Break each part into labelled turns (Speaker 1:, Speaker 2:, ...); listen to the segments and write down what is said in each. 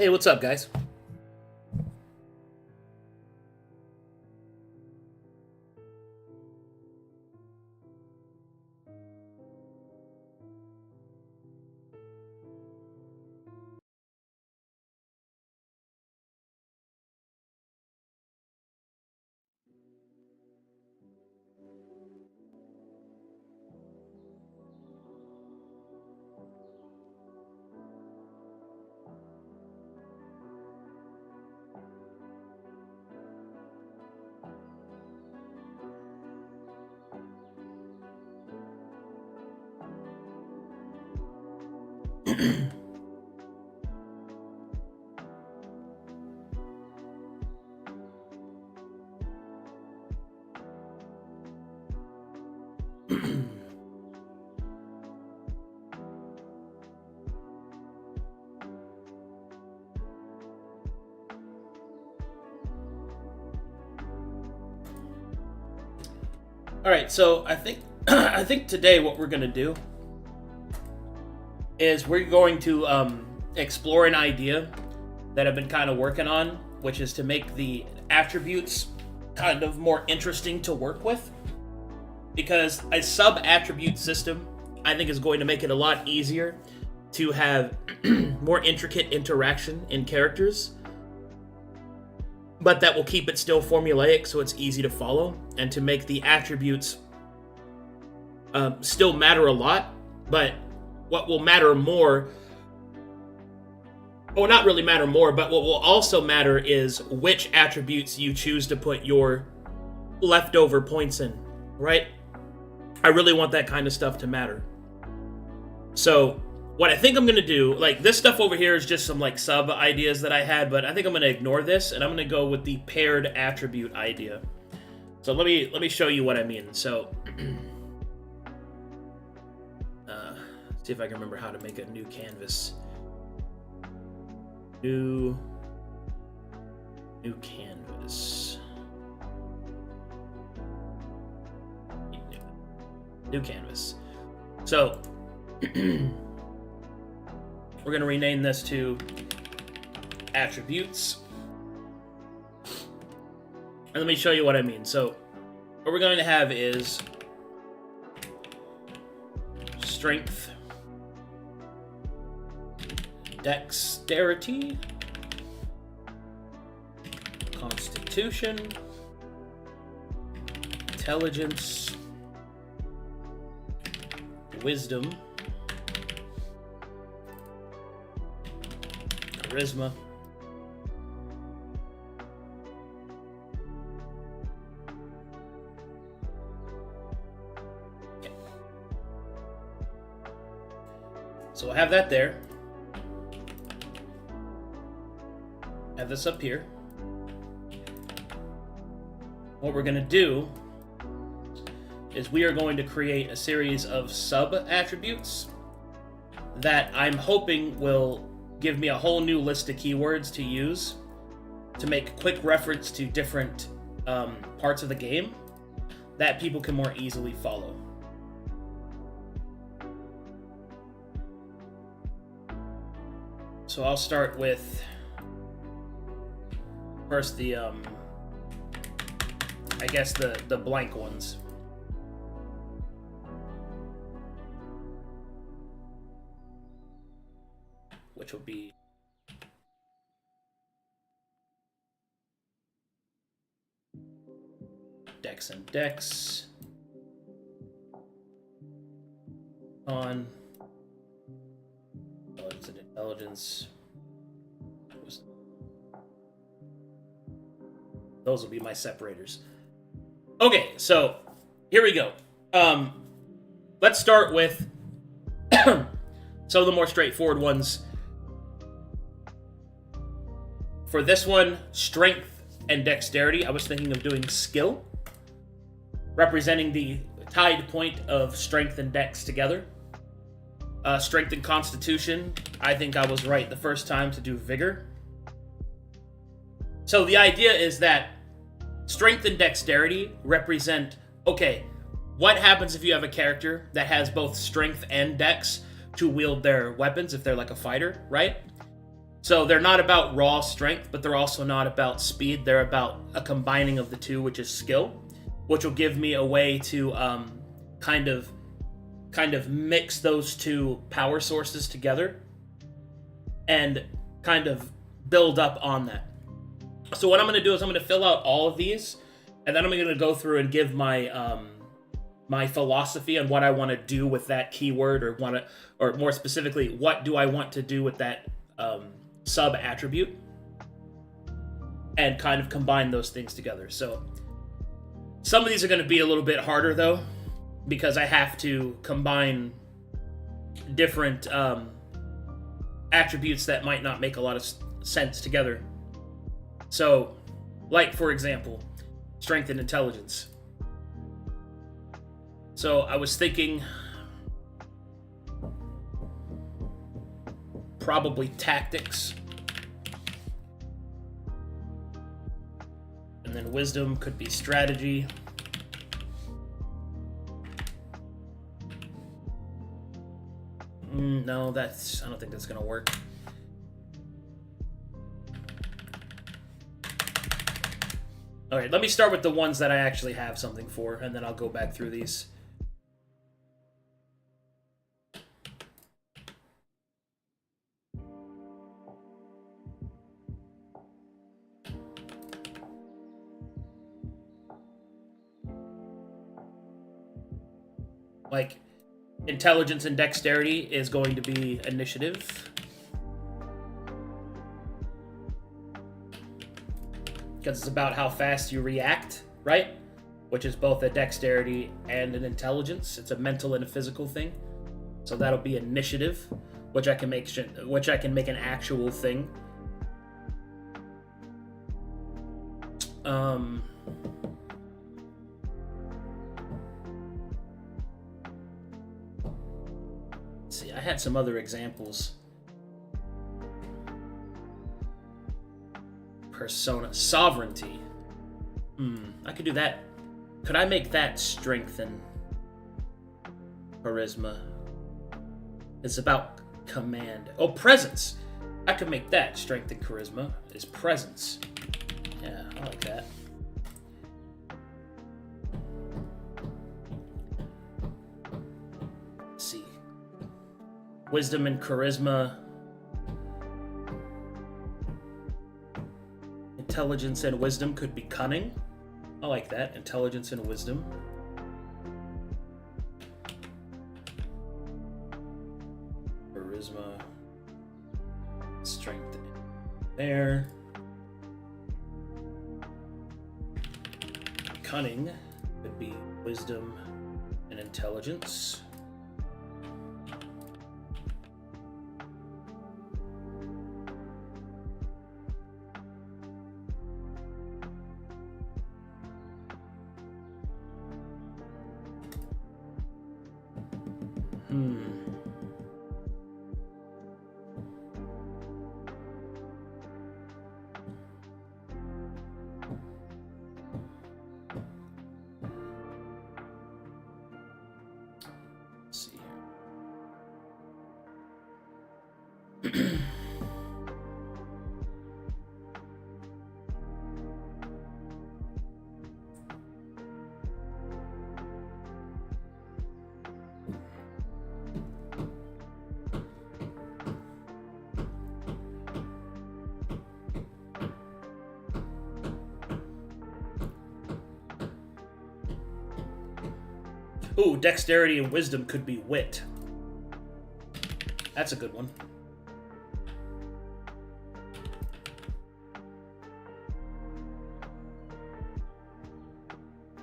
Speaker 1: Hey, what's up, guys? All right, so I think I think today what we're gonna do is we're going to explore an idea that I've been kind of working on, which is to make the attributes kind of more interesting to work with. Because a sub-attribute system, I think, is going to make it a lot easier to have more intricate interaction in characters, but that will keep it still formulaic so it's easy to follow, and to make the attributes still matter a lot, but what will matter more, well, not really matter more, but what will also matter is which attributes you choose to put your leftover points in, right? I really want that kind of stuff to matter. So what I think I'm going to do, like, this stuff over here is just some, like, sub ideas that I had, but I think I'm going to ignore this, and I'm going to go with the paired attribute idea. So let me show you what I mean. So, see if I can remember how to make a new canvas. New canvas. New canvas. So, we're going to rename this to attributes. And let me show you what I mean. So, what we're going to have is strength, dexterity, constitution, intelligence, wisdom, charisma, okay. So we'll have that there. Have this up here. What we're going to do is we are going to create a series of sub-attributes that I'm hoping will give me a whole new list of keywords to use to make quick reference to different parts of the game that people can more easily follow. So I'll start with first the I guess the blank ones. Which will be Dex and Dex. On Intelligence and Intelligence. Those will be my separators. Okay, so here we go. Let's start with some of the more straightforward ones. For this one, strength and dexterity, I was thinking of doing skill, representing the tied point of strength and dex together. Strength and constitution, I think I was right the first time to do vigor. So the idea is that strength and dexterity represent, okay, what happens if you have a character that has both strength and dex to wield their weapons if they're like a fighter, right? So they're not about raw strength, but they're also not about speed. They're about a combining of the two, which is skill, which will give me a way to kind of mix those two power sources together and kind of build up on that. So what I'm going to do is I'm going to fill out all of these, and then I'm going to go through and give my my philosophy on what I want to do with that keyword, or more specifically, what do I want to do with that sub attribute, and kind of combine those things together. So some of these are going to be a little bit harder though, because I have to combine different attributes that might not make a lot of sense together. So, like for example, strength and intelligence. So I was thinking probably tactics. And then wisdom could be strategy. No, I don't think that's gonna work. Alright, let me start with the ones that I actually have something for, and then I'll go back through these. Like, intelligence and dexterity is going to be initiative. Because it's about how fast you react, right? Which is both a dexterity and an intelligence. It's a mental and a physical thing. So that'll be initiative, which I can make an actual thing. See, I had some other examples. Persona. Sovereignty. I could do that. Could I make that strength and charisma? It's about command. Oh, presence. I could make that strength and charisma. Is presence. Yeah, I like that. Let's see. Wisdom and charisma. Intelligence and wisdom could be cunning. I like that. Intelligence and wisdom. Charisma. Strength there. Cunning could be wisdom and intelligence. Ooh, dexterity and wisdom could be wit. That's a good one.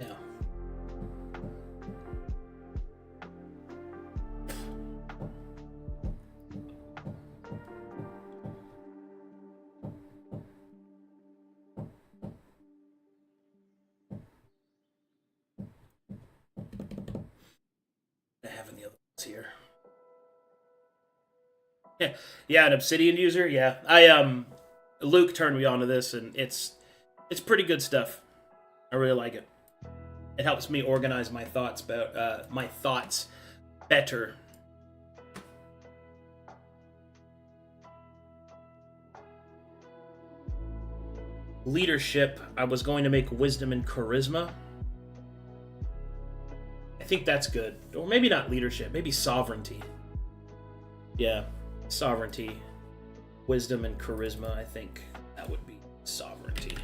Speaker 1: Yeah. Having the other ones here. Yeah, an obsidian user. Yeah, Luke turned me on to this, and it's pretty good stuff. I really like it. It helps me organize my thoughts better. leadership, I was going to make wisdom and charisma. I think that's good. Or maybe not leadership, maybe sovereignty. Yeah, sovereignty. Wisdom and charisma, I think that would be sovereignty.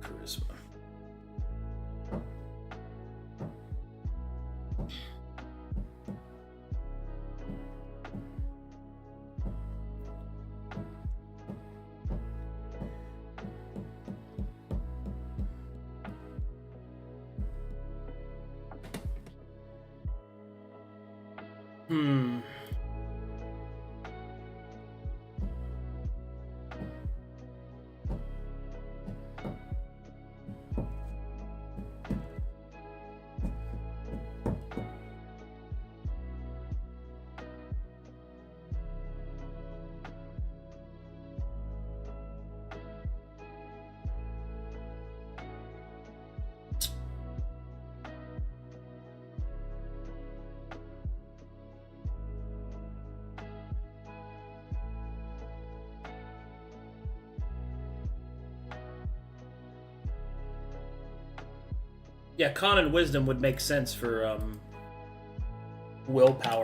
Speaker 1: Charisma. Yeah, con and wisdom would make sense for willpower.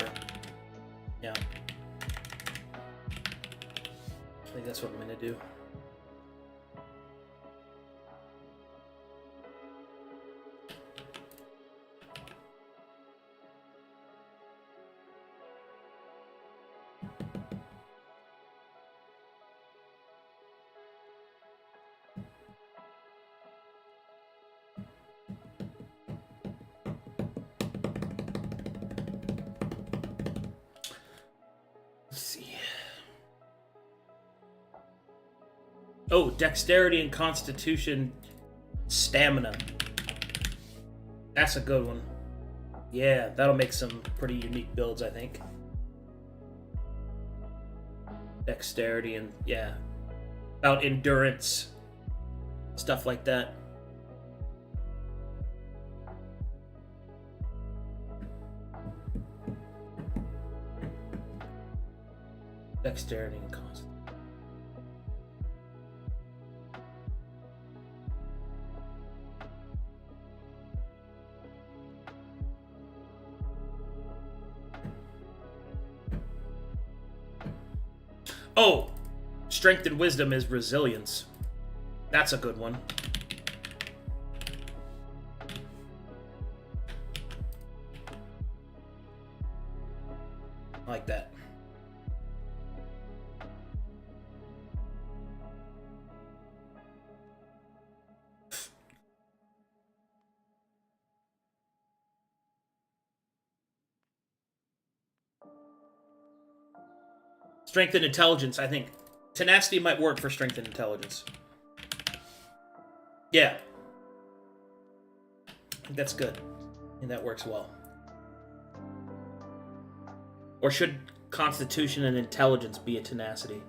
Speaker 1: Yeah. I think that's what I'm gonna do. Oh, dexterity and constitution, stamina. That's a good one. Yeah, that'll make some pretty unique builds, I think. Dexterity and, yeah, about endurance, stuff like that. Dexterity and constitution. Oh, strength and wisdom is resilience. That's a good one. I like that. Strength and intelligence, I think. Tenacity might work for strength and intelligence. Yeah. I think that's good. And that works well. Or should constitution and intelligence be a tenacity?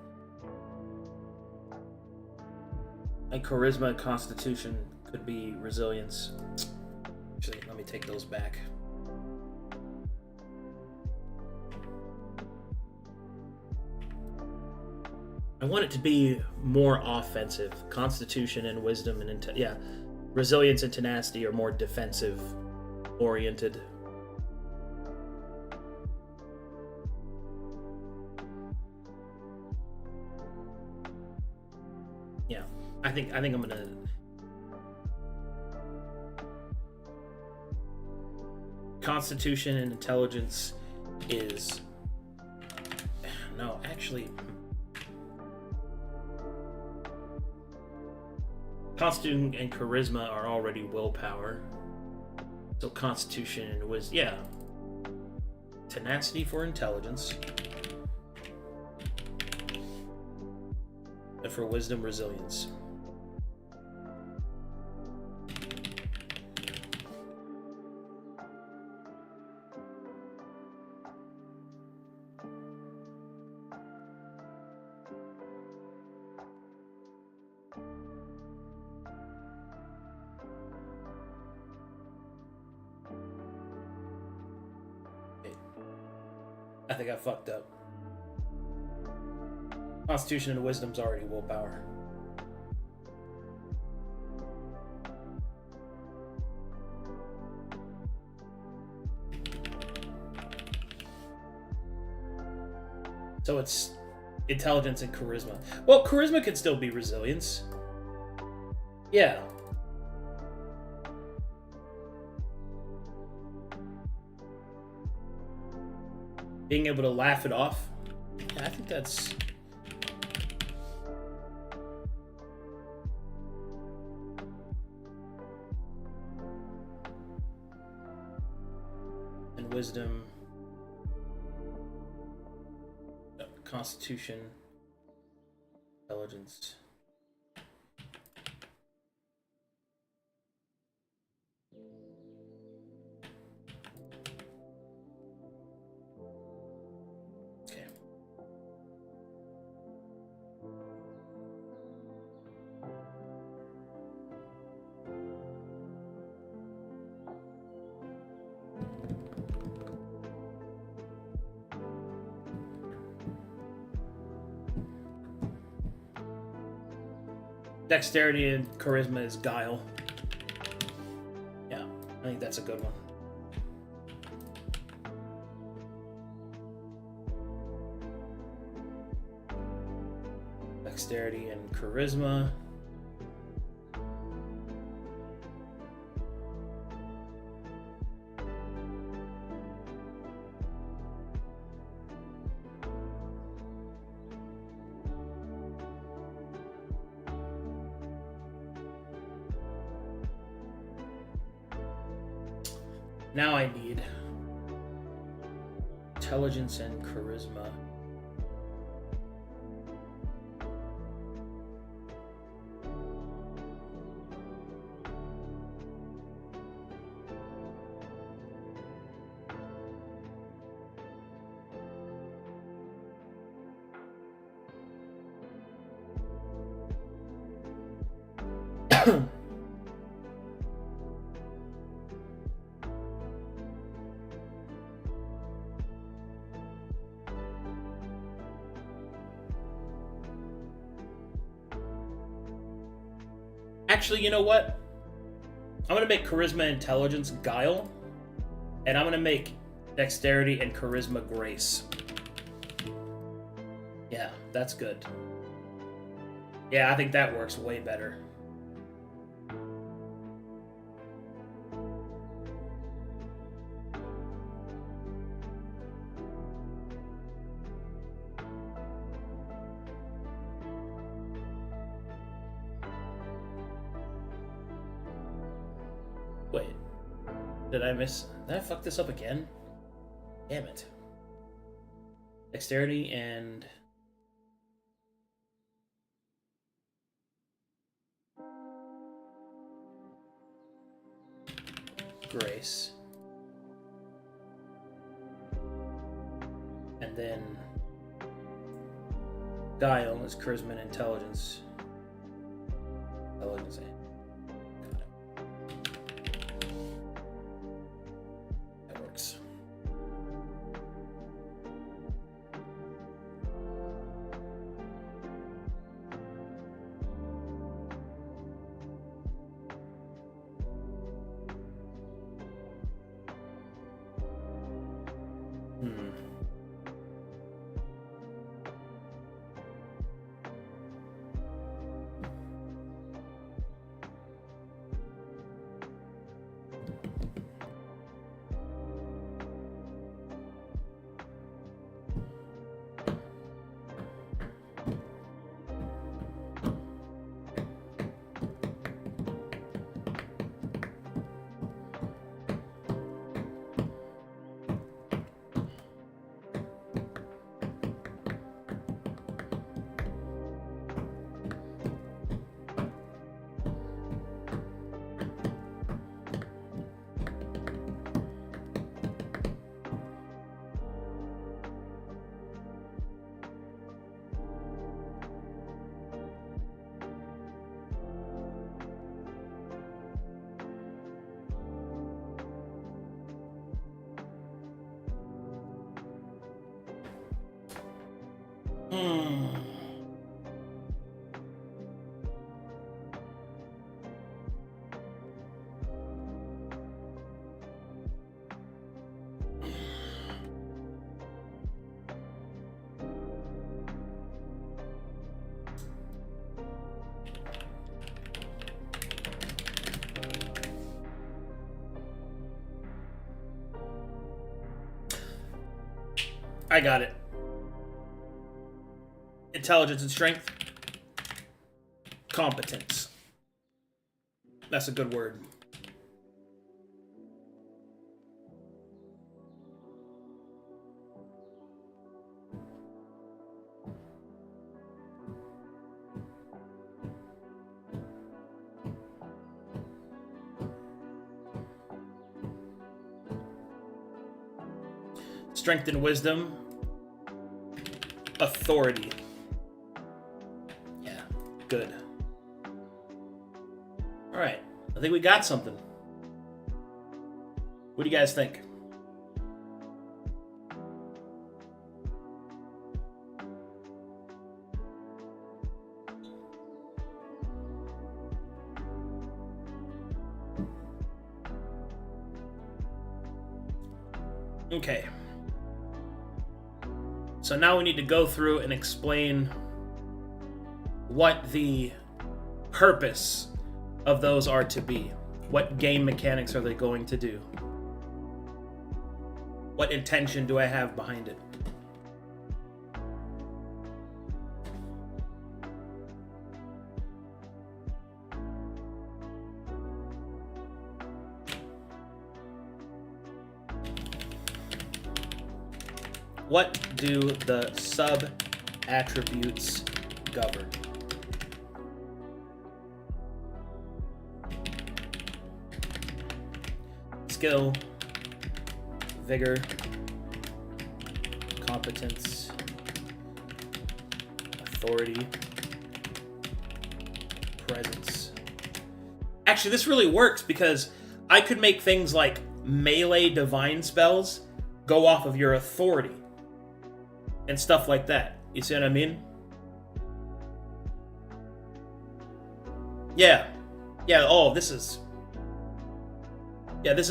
Speaker 1: And charisma and constitution could be resilience. Actually, let me take those back. I want it to be more offensive. Constitution and wisdom and yeah, resilience and tenacity are more defensive oriented. Yeah, I think I'm gonna. Constitution and intelligence is no, actually. Constitution and charisma are already willpower. So constitution and wisdom, yeah. Tenacity for intelligence. And for wisdom, resilience. I think I fucked up. Constitution and Wisdom's already willpower. So it's intelligence and charisma. Well, charisma could still be resilience. Yeah. Being able to laugh it off. Yeah, I think that's... And wisdom. Constitution. Intelligence. Dexterity and charisma is guile. Yeah, I think that's a good one. Dexterity and charisma. Now I need intelligence and charisma. Actually, you know what? I'm gonna make charisma, intelligence, guile, and I'm gonna make dexterity and charisma, grace. Yeah, that's good. Yeah, I think that works way better. Wait, did I fuck this up again? Damn it. Dexterity and... grace. And then... guile is charisma and intelligence. Intelligence and... that works. Hmm. I got it. Intelligence and strength. Competence. That's a good word. Strength and wisdom. Authority. Yeah, good. All right, I think we got something. What do you guys think? Okay. So now we need to go through and explain what the purpose of those are to be. What game mechanics are they going to do? What intention do I have behind it? What do the sub-attributes govern? Skill, vigor, competence, authority, presence. Actually, this really works because I could make things like melee divine spells go off of your authority and stuff like that. You see what I mean? Yeah. Yeah, oh, this is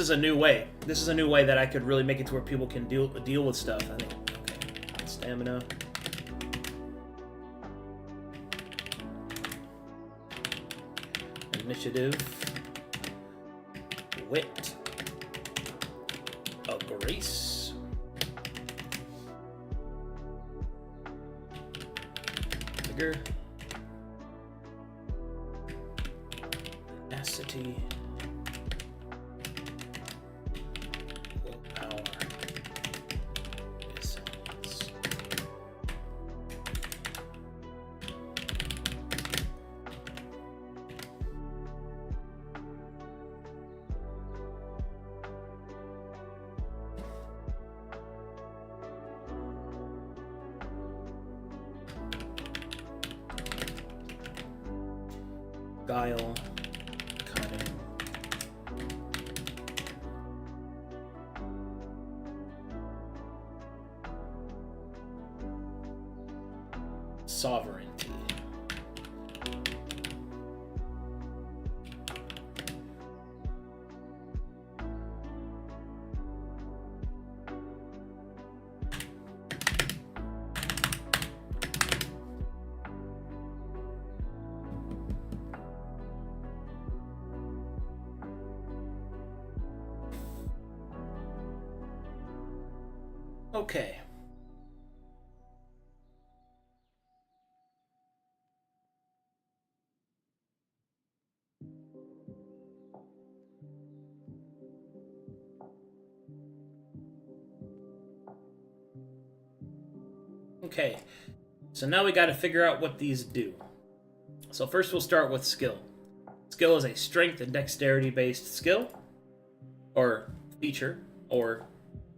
Speaker 1: a new way. This is a new way that I could really make it to where people can deal with stuff, I think. Okay. Stamina. Initiative. Wit. A grace. Vigor. Tenacity. Willpower. Resilience. Guile, cunning, sovereignty, okay. Okay, so now we got to figure out what these do. So first we'll start with skill. Skill is a strength and dexterity based skill, or feature, or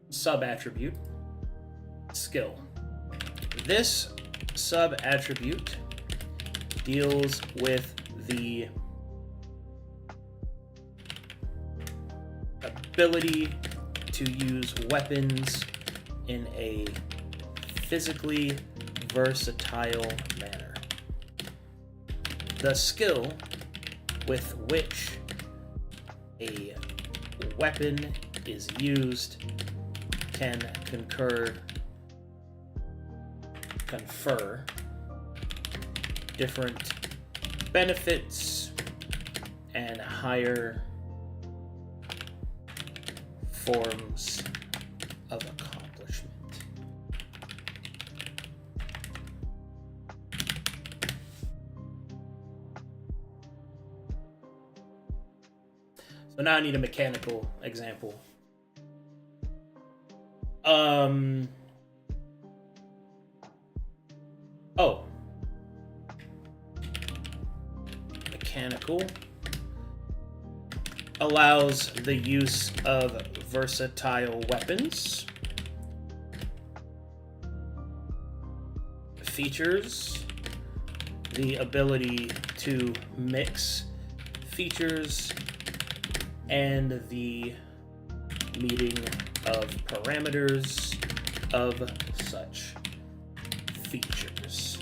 Speaker 1: sub-attribute. Skill. This sub-attribute deals with the ability to use weapons in a physically versatile manner. The skill with which a weapon is used can confer different benefits and higher forms of accomplishment. So now I need a mechanical example. Mechanical allows the use of versatile weapons. Features the ability to mix features and the meeting of parameters of such features.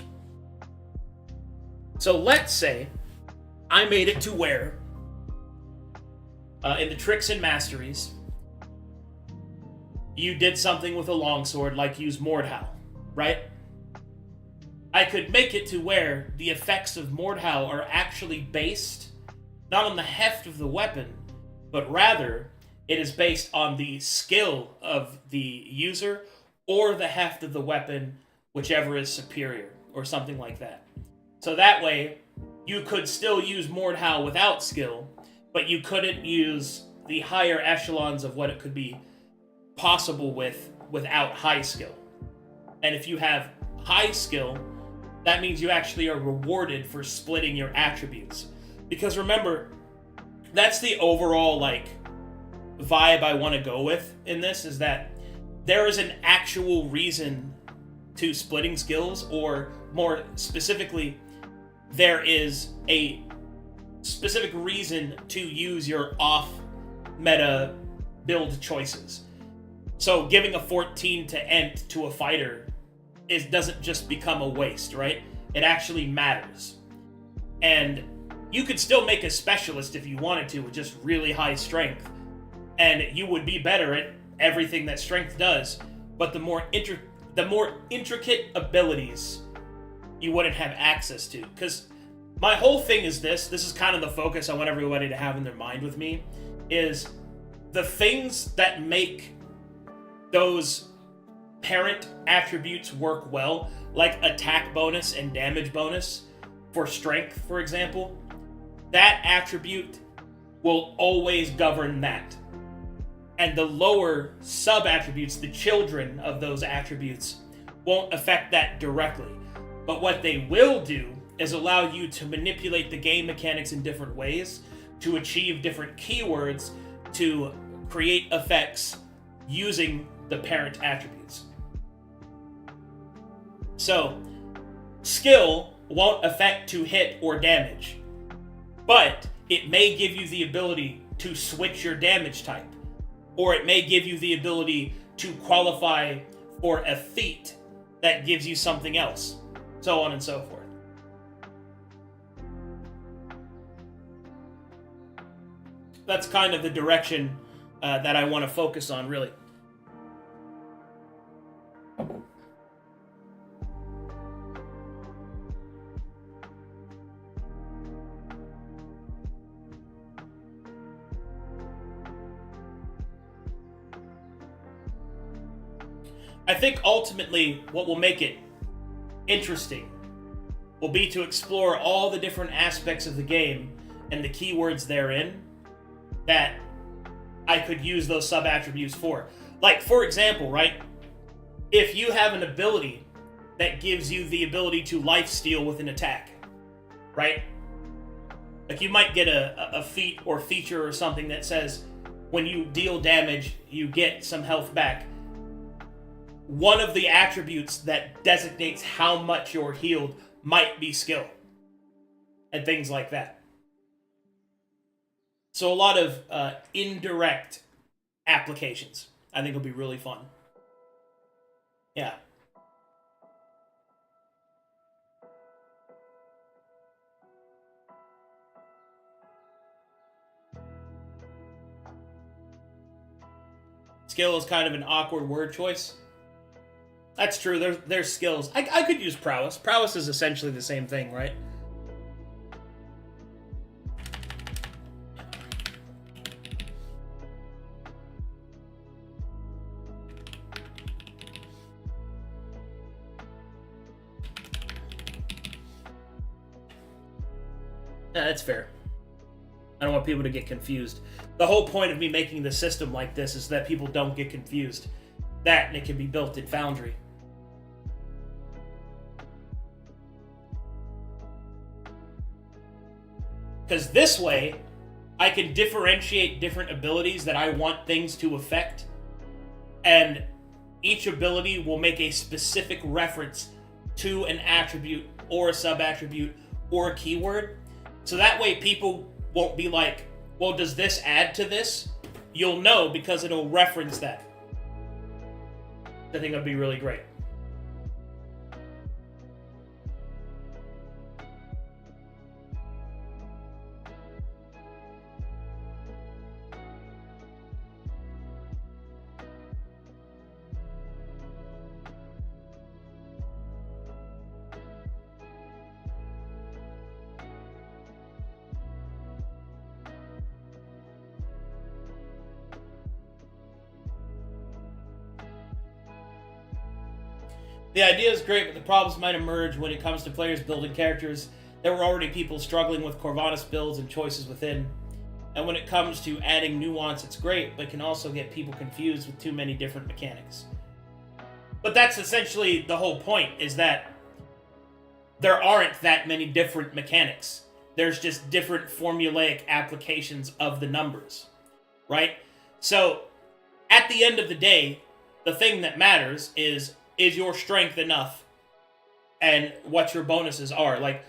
Speaker 1: So let's say I made it to where in the tricks and masteries you did something with a longsword, like use Mordhau, right? I could make it to where the effects of Mordhau are actually based not on the heft of the weapon, but rather it is based on the skill of the user or the heft of the weapon, whichever is superior, or something like that. So that way, you could still use Mordhau without skill, but you couldn't use the higher echelons of what it could be possible without high skill. And if you have high skill, that means you actually are rewarded for splitting your attributes. Because remember, that's the overall vibe I want to go with in this, is that there is an actual reason to splitting skills, or more specifically, there is a specific reason to use your off-meta build choices. So giving a 14 to Ent to a fighter doesn't just become a waste, right? It actually matters. And you could still make a specialist if you wanted to with just really high strength, and you would be better at everything that strength does, but the more intricate abilities you wouldn't have access to. Because my whole thing is this is kind of the focus I want everybody to have in their mind with me, is the things that make those parent attributes work well, like attack bonus and damage bonus for strength, for example. That attribute will always govern that. And the lower sub-attributes, the children of those attributes, won't affect that directly. But what they will do is allow you to manipulate the game mechanics in different ways, to achieve different keywords, to create effects using the parent attributes. So, skill won't affect to hit or damage, but it may give you the ability to switch your damage type, or it may give you the ability to qualify for a feat that gives you something else, so on and so forth. That's kind of the direction that I want to focus on, really. I think ultimately what will make it interesting will be to explore all the different aspects of the game and the keywords therein that I could use those sub-attributes for. Like, for example, right? If you have an ability that gives you the ability to lifesteal with an attack, right? Like, you might get a feat or feature or something that says when you deal damage, you get some health back. One of the attributes that designates how much you're healed might be skill, and things like that. So a lot of indirect applications, I think, will be really fun. Yeah. Skill is kind of an awkward word choice. That's true. There's skills. I could use prowess. Prowess is essentially the same thing, right? Yeah, that's fair. I don't want people to get confused. The whole point of me making the system like this is that people don't get confused. That, and it can be built in Foundry. Because this way, I can differentiate different abilities that I want things to affect, and each ability will make a specific reference to an attribute or a sub-attribute or a keyword. So that way people won't be like, well, does this add to this? You'll know because it'll reference that. I think that'd be really great. The idea is great, but the problems might emerge when it comes to players building characters. There were already people struggling with Corvallis builds and choices within. And when it comes to adding nuance, it's great, but can also get people confused with too many different mechanics. But that's essentially the whole point, is that there aren't that many different mechanics. There's just different formulaic applications of the numbers, right? So, at the end of the day, the thing that matters is your strength enough and what your bonuses are. Like,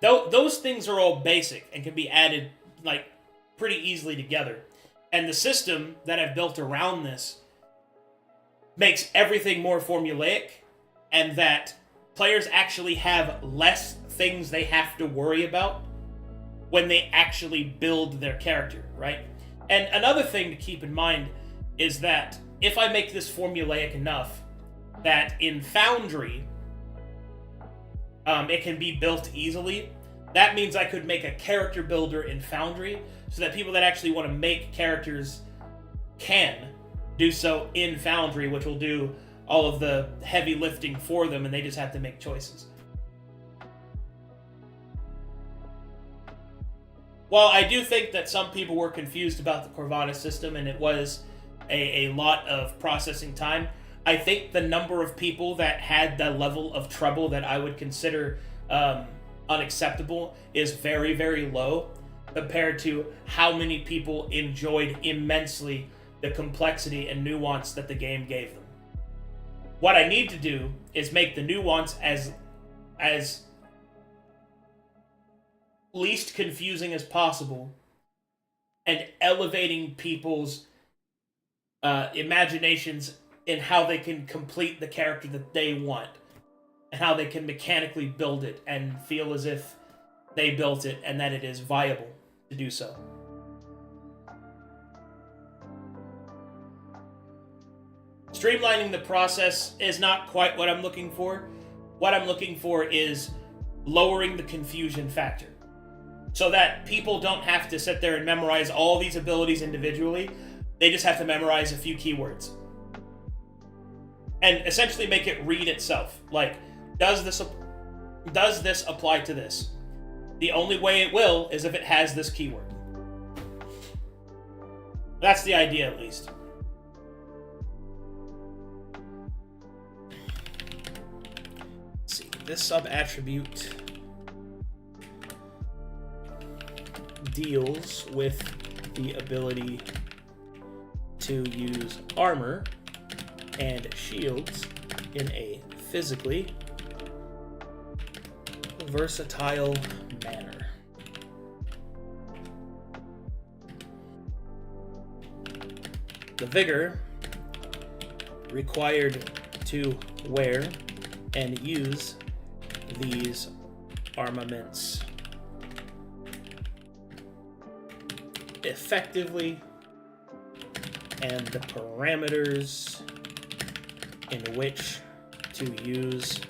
Speaker 1: those things are all basic and can be added, like, pretty easily together. And the system that I've built around this makes everything more formulaic, and that players actually have less things they have to worry about when they actually build their character, right? And another thing to keep in mind is that if I make this formulaic enough, that in Foundry, it can be built easily. That means I could make a character builder in Foundry, so that people that actually want to make characters can do so in Foundry, which will do all of the heavy lifting for them, and they just have to make choices. While I do think that some people were confused about the Corvallis system, and it was a lot of processing time, I think the number of people that had the level of trouble that I would consider unacceptable is very, very low compared to how many people enjoyed immensely the complexity and nuance that the game gave them. What I need to do is make the nuance as least confusing as possible, and elevating people's imaginations in how they can complete the character that they want, and how they can mechanically build it and feel as if they built it and that it is viable to do so. Streamlining the process is not quite what I'm looking for. What I'm looking for is lowering the confusion factor, so that people don't have to sit there and memorize all these abilities individually. They just have to memorize a few keywords. And essentially make it read itself. Like, does this apply to this? The only way it will is if it has this keyword. That's the idea, at least. Let's see. This sub-attribute deals with the ability to use armor and shields in a physically versatile manner. The vigor required to wear and use these armaments effectively and the parameters in which to use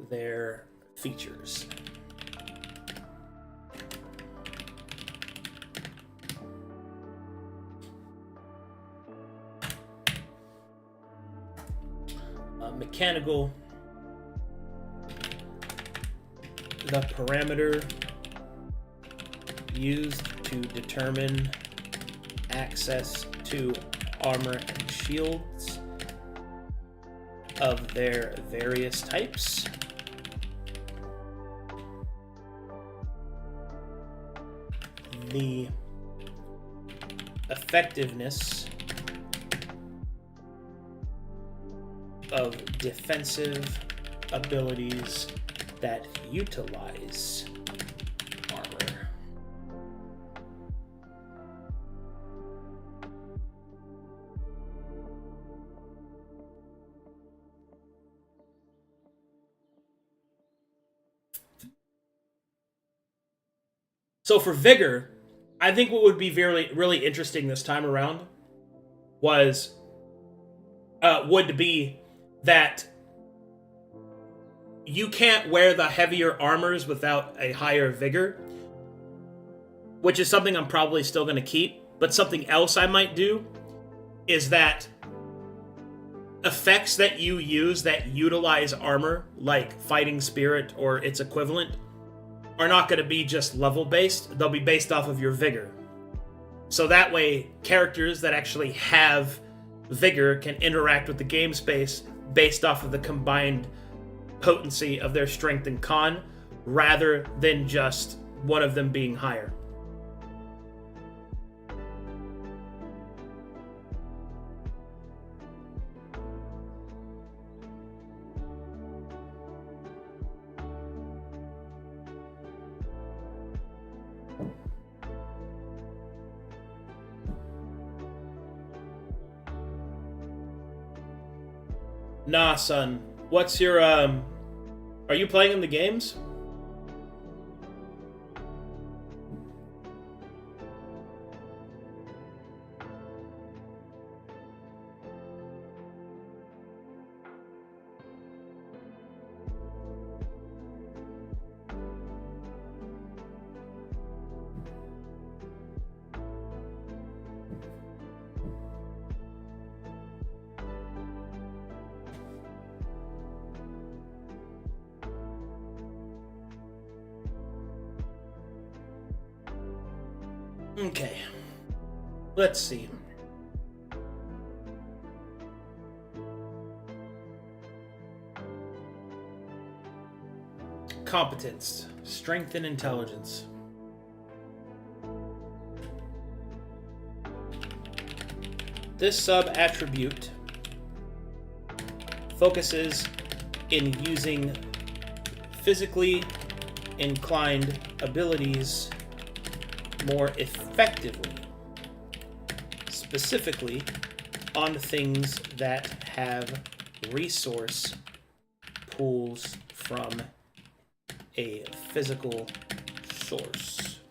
Speaker 1: their features. Mechanical, the parameter used to determine access to armor and shields of their various types. The effectiveness of defensive abilities that utilize armor. So for Vigor, I think what would be really interesting this time around would be that you can't wear the heavier armors without a higher vigor, which is something I'm probably still going to keep. But something else I might do is that effects that you use that utilize armor, like Fighting Spirit or its equivalent, are not going to be just level based. They'll be based off of your vigor. So that way, characters that actually have vigor can interact with the game space based off of the combined potency of their strength and con, rather than just one of them being higher. Nah, son. What's your, Are you playing in the games? Okay. Let's see. Competence, strength, and intelligence. This sub-attribute focuses in using physically inclined abilities more effectively, specifically on things that have resource pools from a physical source.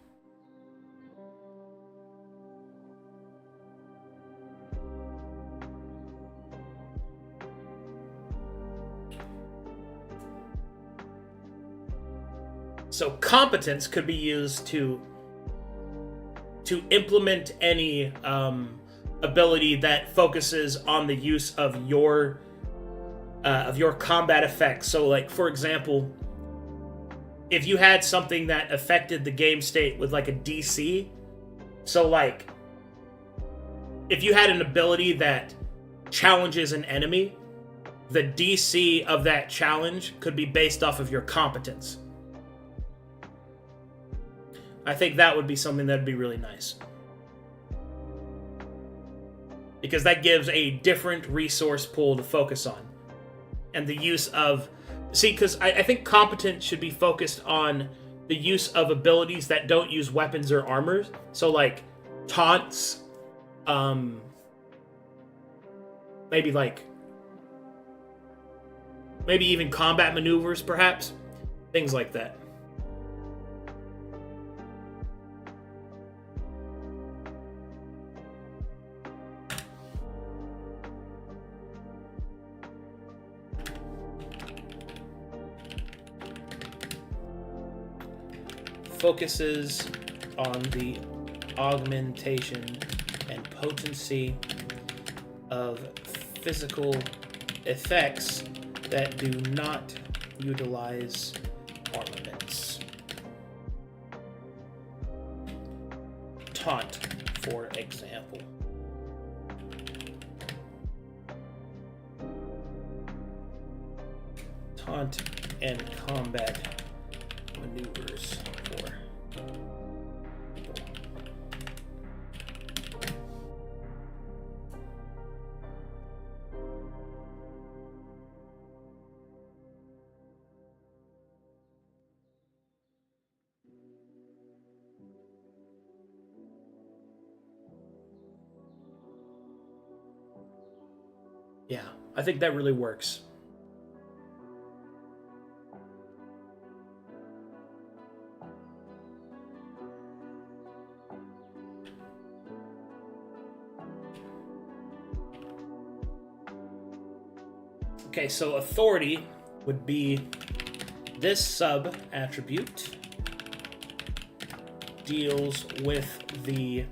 Speaker 1: So competence could be used to implement any ability that focuses on the use of your combat effects. So, like, for example, if you had something that affected the game state with like a DC, so like if you had an ability that challenges an enemy, the DC of that challenge could be based off of your competence. I think that would be something that'd be really nice. Because that gives a different resource pool to focus on. And the use of... See, because I think competence should be focused on the use of abilities that don't use weapons or armors. So, like, taunts, maybe even combat maneuvers, perhaps. Things like that. focuses on the augmentation and potency of physical effects that do not utilize armaments. Taunt, for example. Taunt and combat maneuvers for people. Yeah, I think that really works. Okay, so authority would be this sub attribute deals with the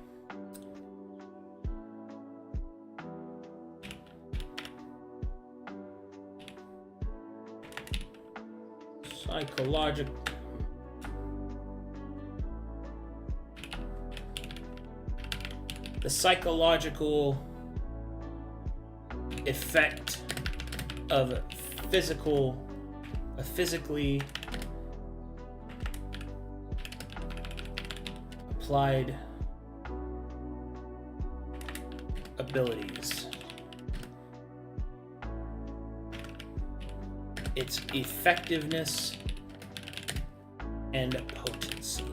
Speaker 1: psychological effect of a physically applied abilities. Its effectiveness and potency.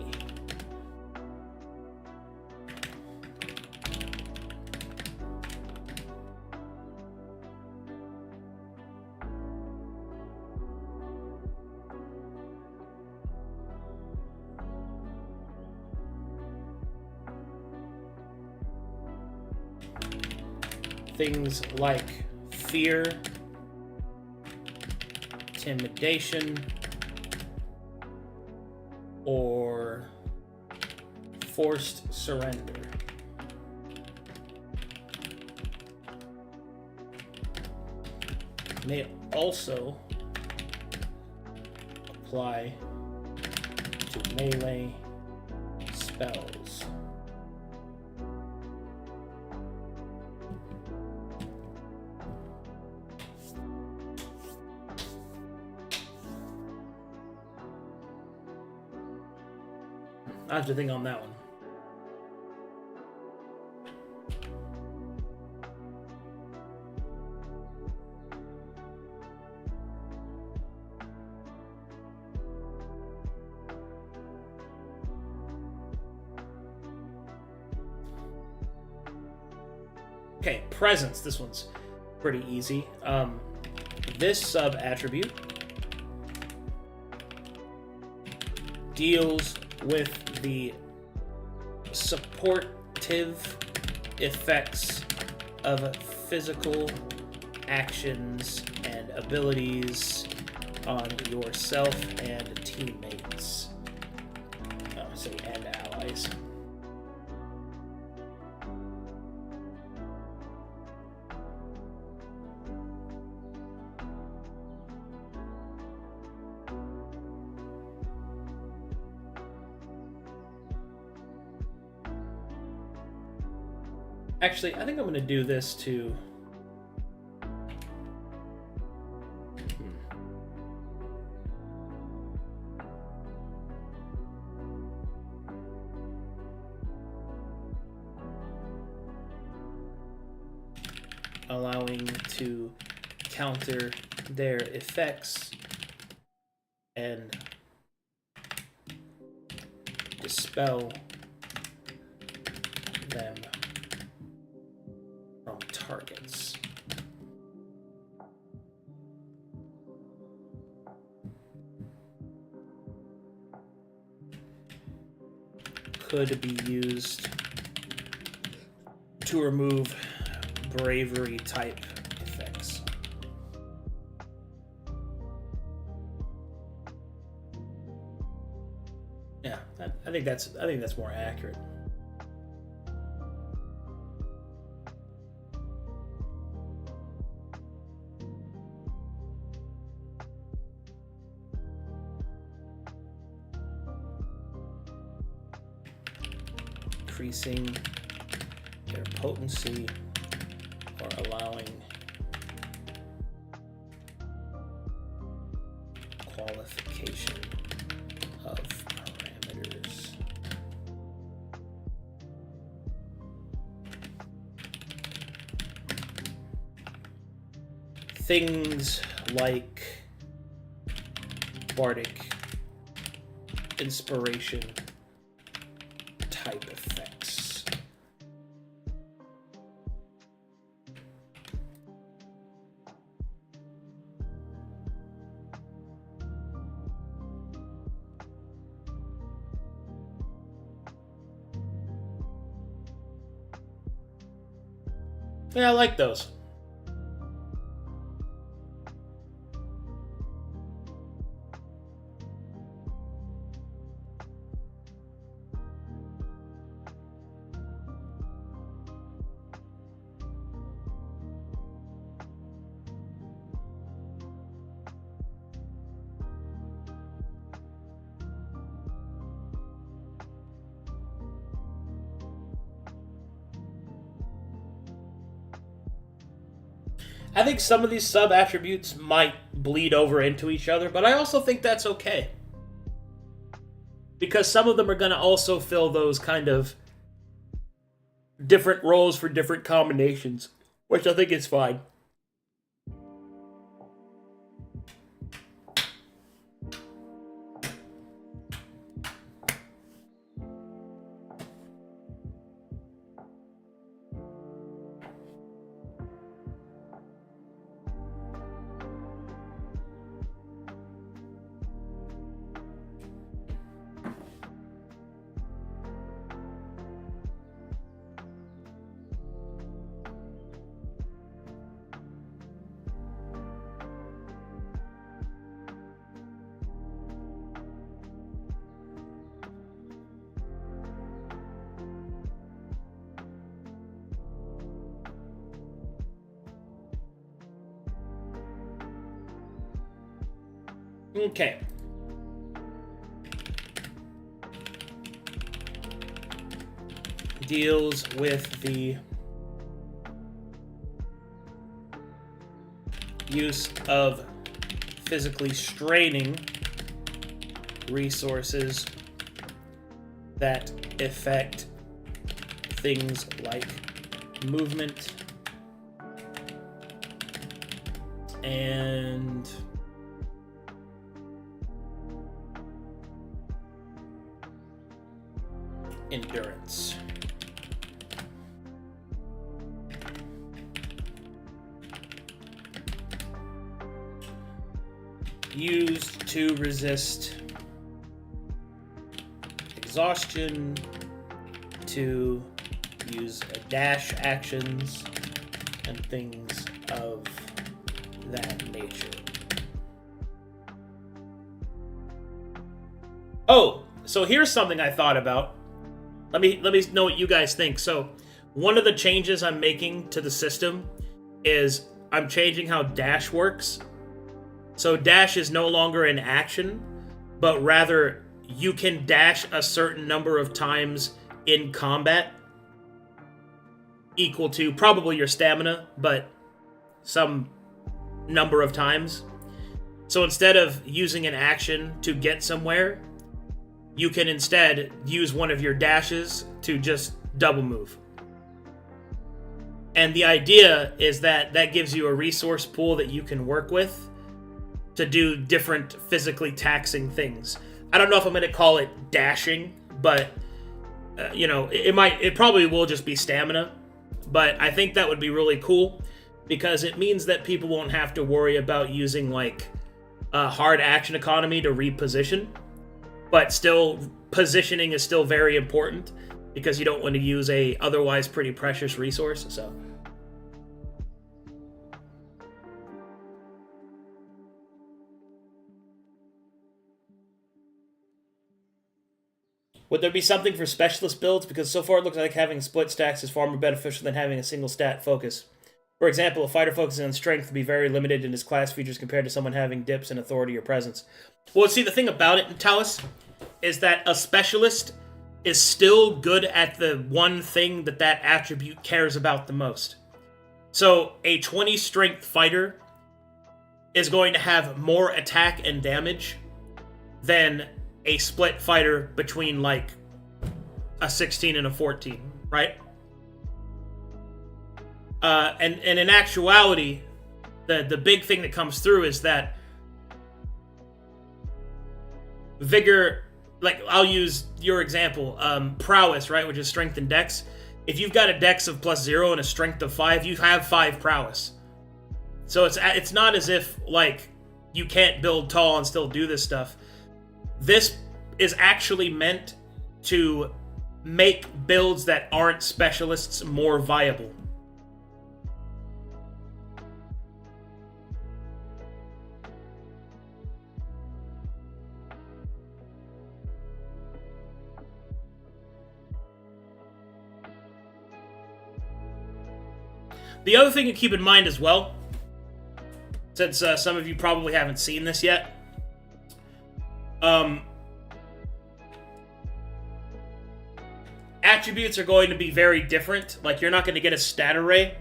Speaker 1: Things like fear, intimidation, or forced surrender. May also apply to melee spells. I have to think on that one. Okay, presence. This one's pretty easy. This sub attribute deals with the supportive effects of physical actions and abilities on yourself and teammates. And allies. Actually, I think I'm going to do this to... allowing to counter their effects and dispel them from targets. Could be used to remove bravery type effects. Yeah, I think that's more accurate. Increasing their potency or allowing qualification of parameters. Things like bardic inspiration type effects. Yeah, I like those. I think some of these sub-attributes might bleed over into each other, but I also think that's okay. Because some of them are going to also fill those kind of different roles for different combinations, which I think is fine. Okay. Deals with the use of physically straining resources that affect things like movement and endurance. Used to resist exhaustion, to use dash actions, and things of that nature. Oh, so here's something I thought about. Let me know what you guys think. So, one of the changes I'm making to the system is I'm changing how dash works. So dash is no longer an action, but rather you can dash a certain number of times in combat, equal to probably your stamina, but some number of times. So instead of using an action to get somewhere, you can instead use one of your dashes to just double move. And the idea is that that gives you a resource pool that you can work with to do different physically taxing things. I don't know if I'm going to call it dashing, but it probably will just be stamina. But I think that would be really cool because it means that people won't have to worry about using like a hard action economy to reposition. But still, positioning is still very important because you don't want to use a otherwise pretty precious resource. So, Would there be something for specialist builds? Because so far it looks like having split stacks is far more beneficial than having a single stat focus. For example, a fighter focusing on strength would be very limited in his class features compared to someone having dips in authority or presence. Well, see, the thing about it, Talus, is that a specialist is still good at the one thing that that attribute cares about the most. So, a 20 strength fighter is going to have more attack and damage than a split fighter between, like, a 16 and a 14, right? And in actuality, the big thing that comes through is that vigor, like, I'll use your example, prowess, right, which is strength and dex. If you've got a dex of +0 and a strength of 5, you have 5 prowess. So it's not as if, like, you can't build tall and still do this stuff. This is actually meant to make builds that aren't specialists more viable. The other thing to keep in mind as well, since some of you probably haven't seen this yet, attributes are going to be very different. Like, you're not going to get a stat array.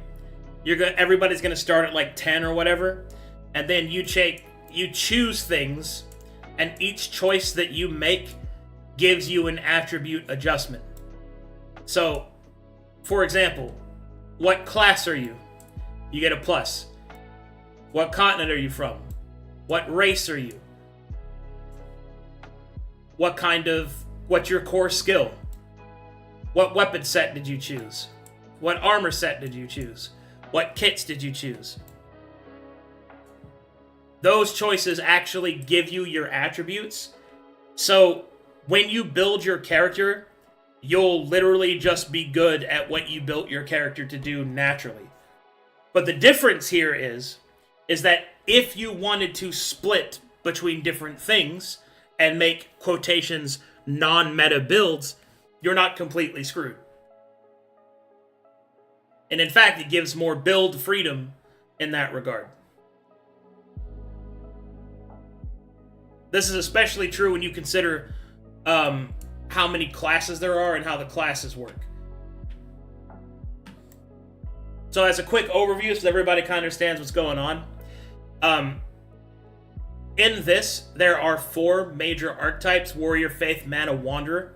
Speaker 1: Everybody's going to start at like 10 or whatever, and then you choose things, and each choice that you make gives you an attribute adjustment. So, for example, what class are you? You get a plus. What continent are you from? What race are you? What's your core skill? What weapon set did you choose? What armor set did you choose? What kits did you choose? Those choices actually give you your attributes. So when you build your character, you'll literally just be good at what you built your character to do naturally. But the difference here is that if you wanted to split between different things and make quotations non-meta builds, you're not completely screwed. And in fact, it gives more build freedom in that regard. This is especially true when you consider how many classes there are and how the classes work. So as a quick overview, so everybody kind of understands what's going on. In this, there are 4 major archetypes: Warrior, Faith, Mana, Wanderer.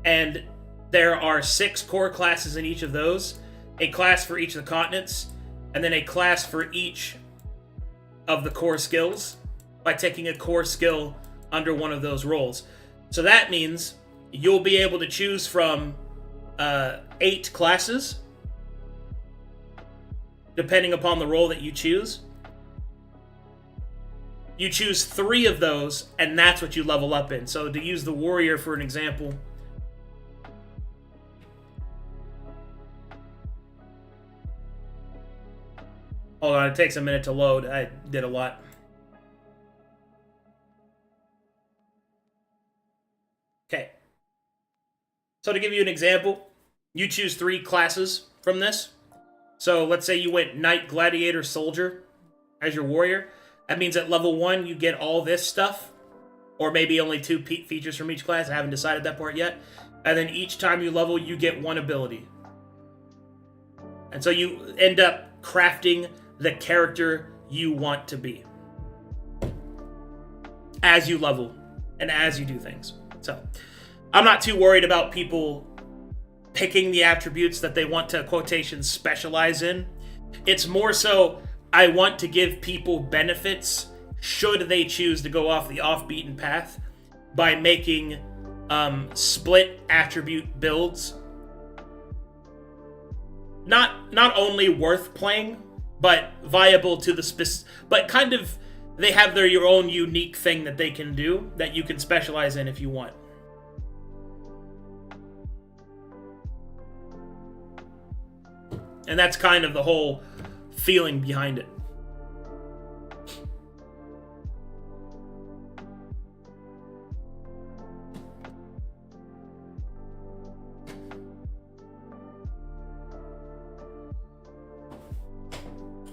Speaker 1: And there are 6 core classes in each of those. A class for each of the continents, and then a class for each of the core skills by taking a core skill under one of those roles. So that means you'll be able to choose from 8 classes, depending upon the role that you choose. You choose 3 of those, and that's what you level up in. So to use the Warrior for an example, hold on, it takes a minute to load. I did a lot. Okay. So to give you an example, you choose 3 classes from this. So let's say you went Knight, Gladiator, Soldier as your warrior. That means at level 1 you get all this stuff. Or maybe only 2 features from each class. I haven't decided that part yet. And then each time you level, you get 1 ability. And so you end up crafting the character you want to be as you level and as you do things. So I'm not too worried about people picking the attributes that they want to, quotations, specialize in. It's more so I want to give people benefits should they choose to go off the off-beaten path by making split attribute builds not only worth playing, but viable to the but kind of they have their own unique thing that they can do that you can specialize in if you want. And that's kind of the whole feeling behind it.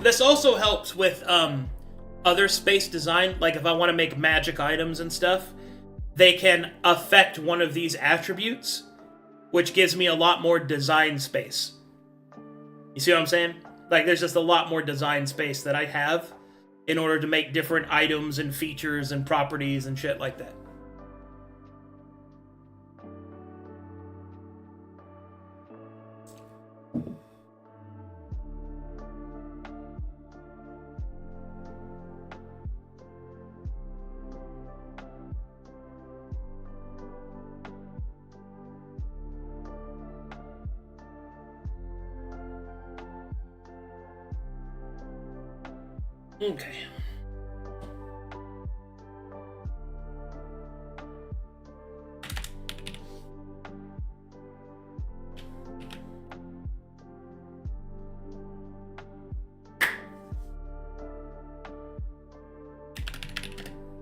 Speaker 1: This also helps with other space design. Like if I want to make magic items and stuff, they can affect one of these attributes, which gives me a lot more design space. You see what I'm saying? Like there's just a lot more design space that I have in order to make different items and features and properties and shit like that. Okay.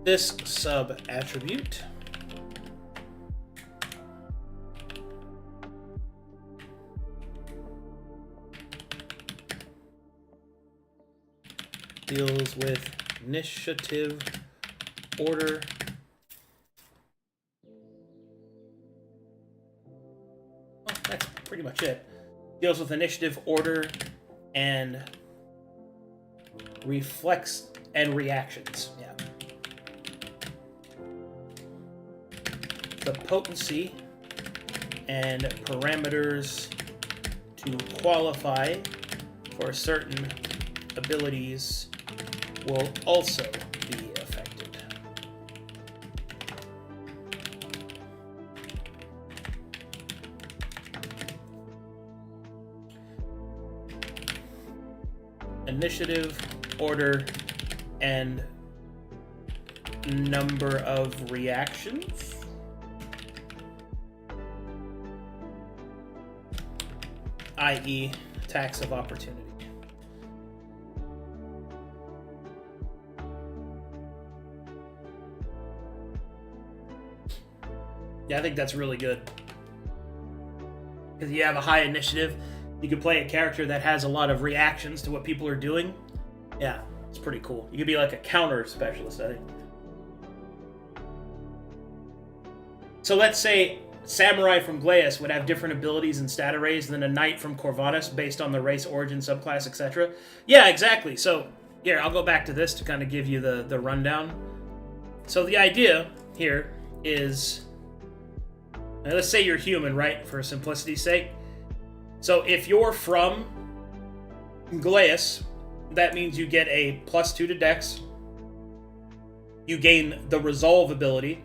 Speaker 1: This sub-attribute deals with initiative, order, well, that's pretty much it. Deals with initiative, order, and reflex and reactions. Yeah. The potency and parameters to qualify for certain abilities will also be affected. Initiative, order, and number of reactions. I.e., tax of opportunity. Yeah, I think that's really good. Because you have a high initiative, you can play a character that has a lot of reactions to what people are doing. Yeah, it's pretty cool. You could be like a counter specialist, I think. So let's say Samurai from Alenclaest would have different abilities and stat arrays than a Knight from Corvinus based on the race, origin, subclass, etc. Yeah, exactly. So here, I'll go back to this to kind of give you the rundown. So the idea here is, let's say you're human, right, for simplicity's sake. So if you're from Alenclaest, that means you get a +2 to Dex. You gain the Resolve ability.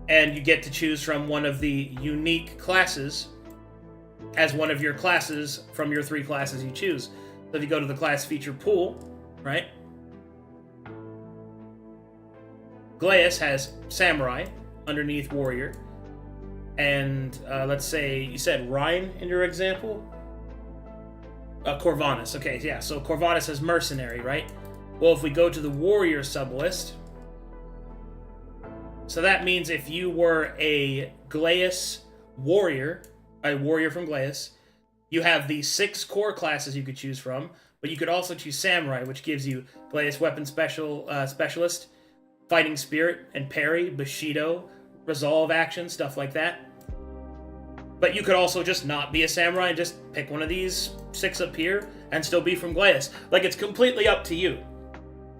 Speaker 1: And you get to choose from one of the unique classes as one of your classes from your 3 classes you choose. So if you go to the class feature pool, right? Alenclaest has Samurai underneath Warrior. And let's say you said Rhine in your example. Corvinus. Okay, yeah. So Corvinus has Mercenary, right? Well, if we go to the Warrior sublist, so that means if you were a Alenclaest warrior, a warrior from Alenclaest, you have the 6 core classes you could choose from, but you could also choose Samurai, which gives you Alenclaest Weapon Specialist, Fighting Spirit, and Parry, Bushido, Resolve action, stuff like that. But you could also just not be a Samurai and just pick one of these 6 up here and still be from Alenclaest. Like, it's completely up to you.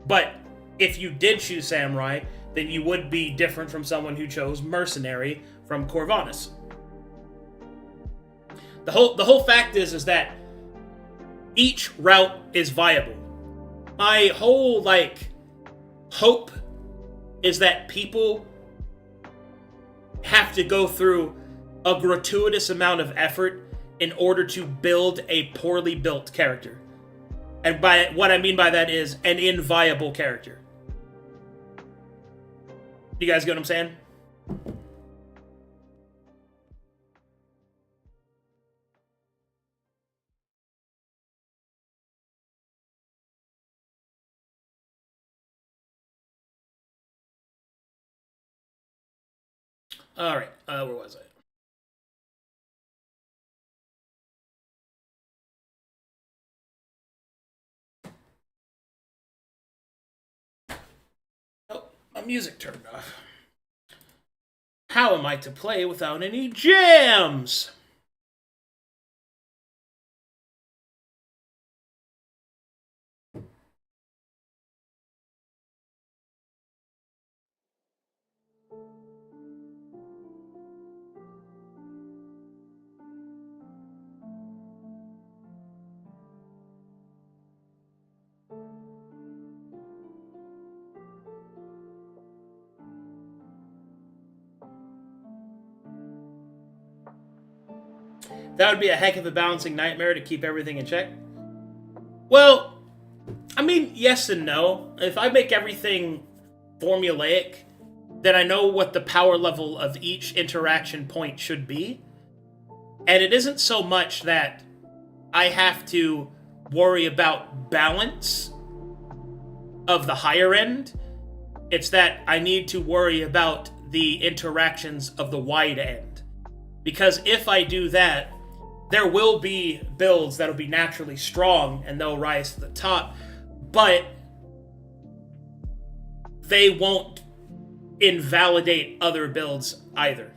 Speaker 1: But if you did choose Samurai, then you would be different from someone who chose Mercenary from Corvinus. The whole fact is that each route is viable. My whole hope is that people have to go through a gratuitous amount of effort in order to build a poorly built character. And by what I mean by that is an inviable character. You guys get what I'm saying? All right, where was I? music turned off. How am I to play without any jams? That would be a heck of a balancing nightmare to keep everything in check. Well, I mean, yes and no. If I make everything formulaic, then I know what the power level of each interaction point should be. And it isn't so much that I have to worry about balance of the higher end. It's that I need to worry about the interactions of the wide end. Because if I do that, there will be builds that'll be naturally strong and they'll rise to the top, but they won't invalidate other builds either.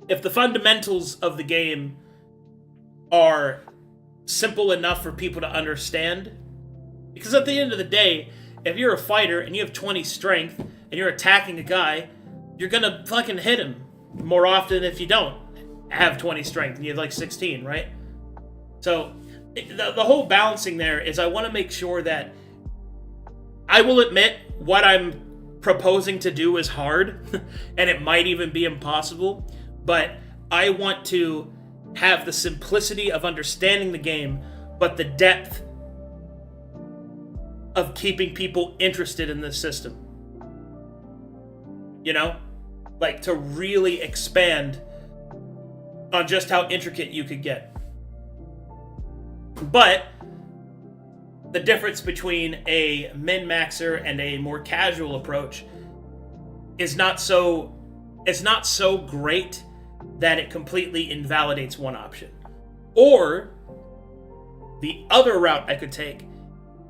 Speaker 1: If the fundamentals of the game are simple enough for people to understand, because at the end of the day, if you're a fighter and you have 20 strength and you're attacking a guy, you're gonna fucking hit him more often if you don't have 20 strength and you have like 16, right? So the whole balancing there is I want to make sure that I will admit what I'm proposing to do is hard and it might even be impossible, but I want to have the simplicity of understanding the game, but the depth of keeping people interested in this system. You know? Like, to really expand on just how intricate you could get. But the difference between a min-maxer and a more casual approach is not so great that it completely invalidates one option. Or the other route I could take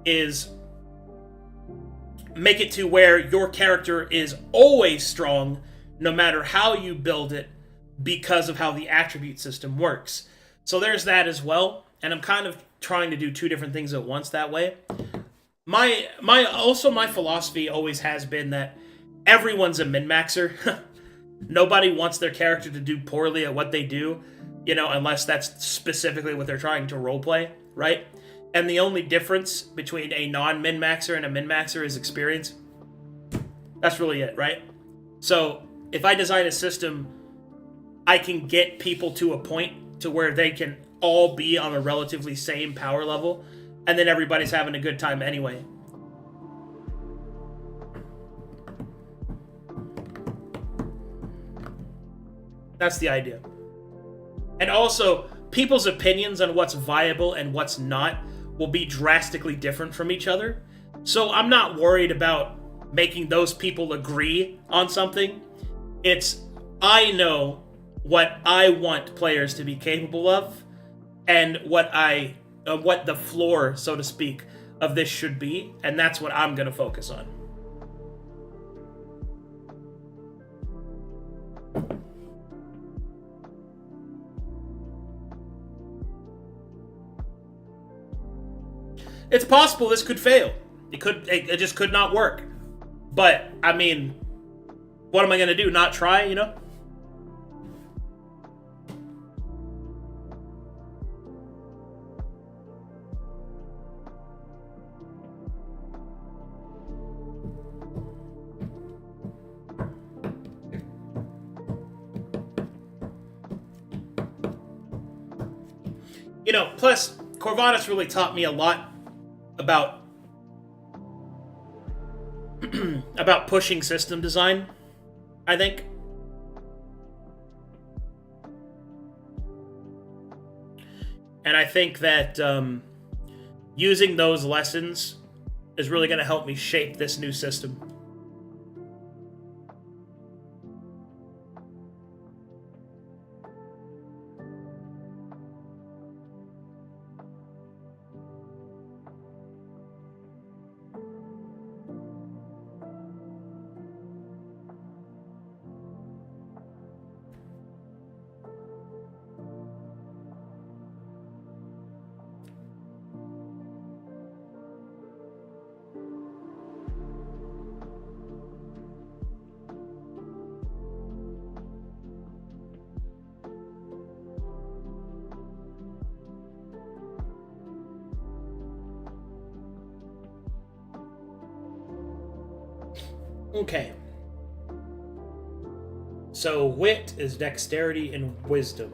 Speaker 1: is make it to where your character is always strong no matter how you build it, because of how the attribute system works. So there's that as well, and I'm kind of trying to do two different things at once that way. My philosophy always has been that everyone's a min-maxer. Nobody wants their character to do poorly at what they do, unless that's specifically what they're trying to roleplay, right? And the only difference between a non-min-maxer and a min-maxer is experience. That's really it, right? So if I design a system, I can get people to a point to where they can all be on a relatively same power level, and then everybody's having a good time anyway. That's the idea. And also, people's opinions on what's viable and what's not will be drastically different from each other. So I'm not worried about making those people agree on something. It's, I know what I want players to be capable of, and what the floor, so to speak, of this should be, and that's what I'm going to focus on. It's possible this could fail. It just could not work. But, I mean, what am I going to do? Not try, Plus, Corvallis really taught me a lot about about pushing system design, I think. And I think that using those lessons is really going to help me shape this new system. Okay. So wit is dexterity and wisdom.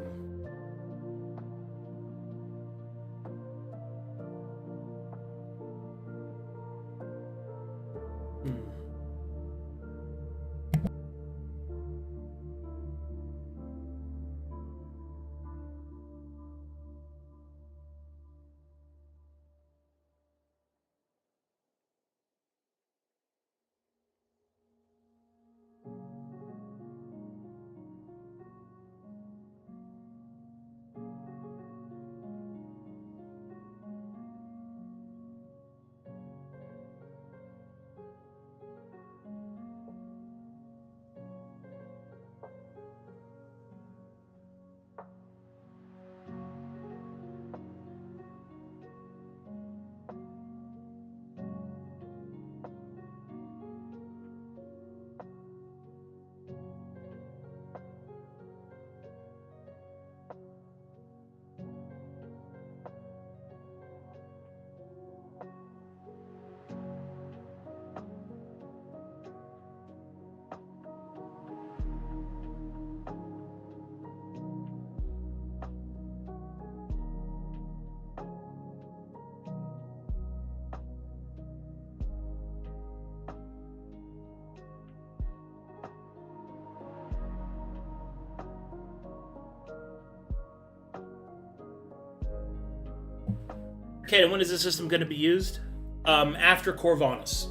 Speaker 1: Okay, and when is this system going to be used? After Corvanus.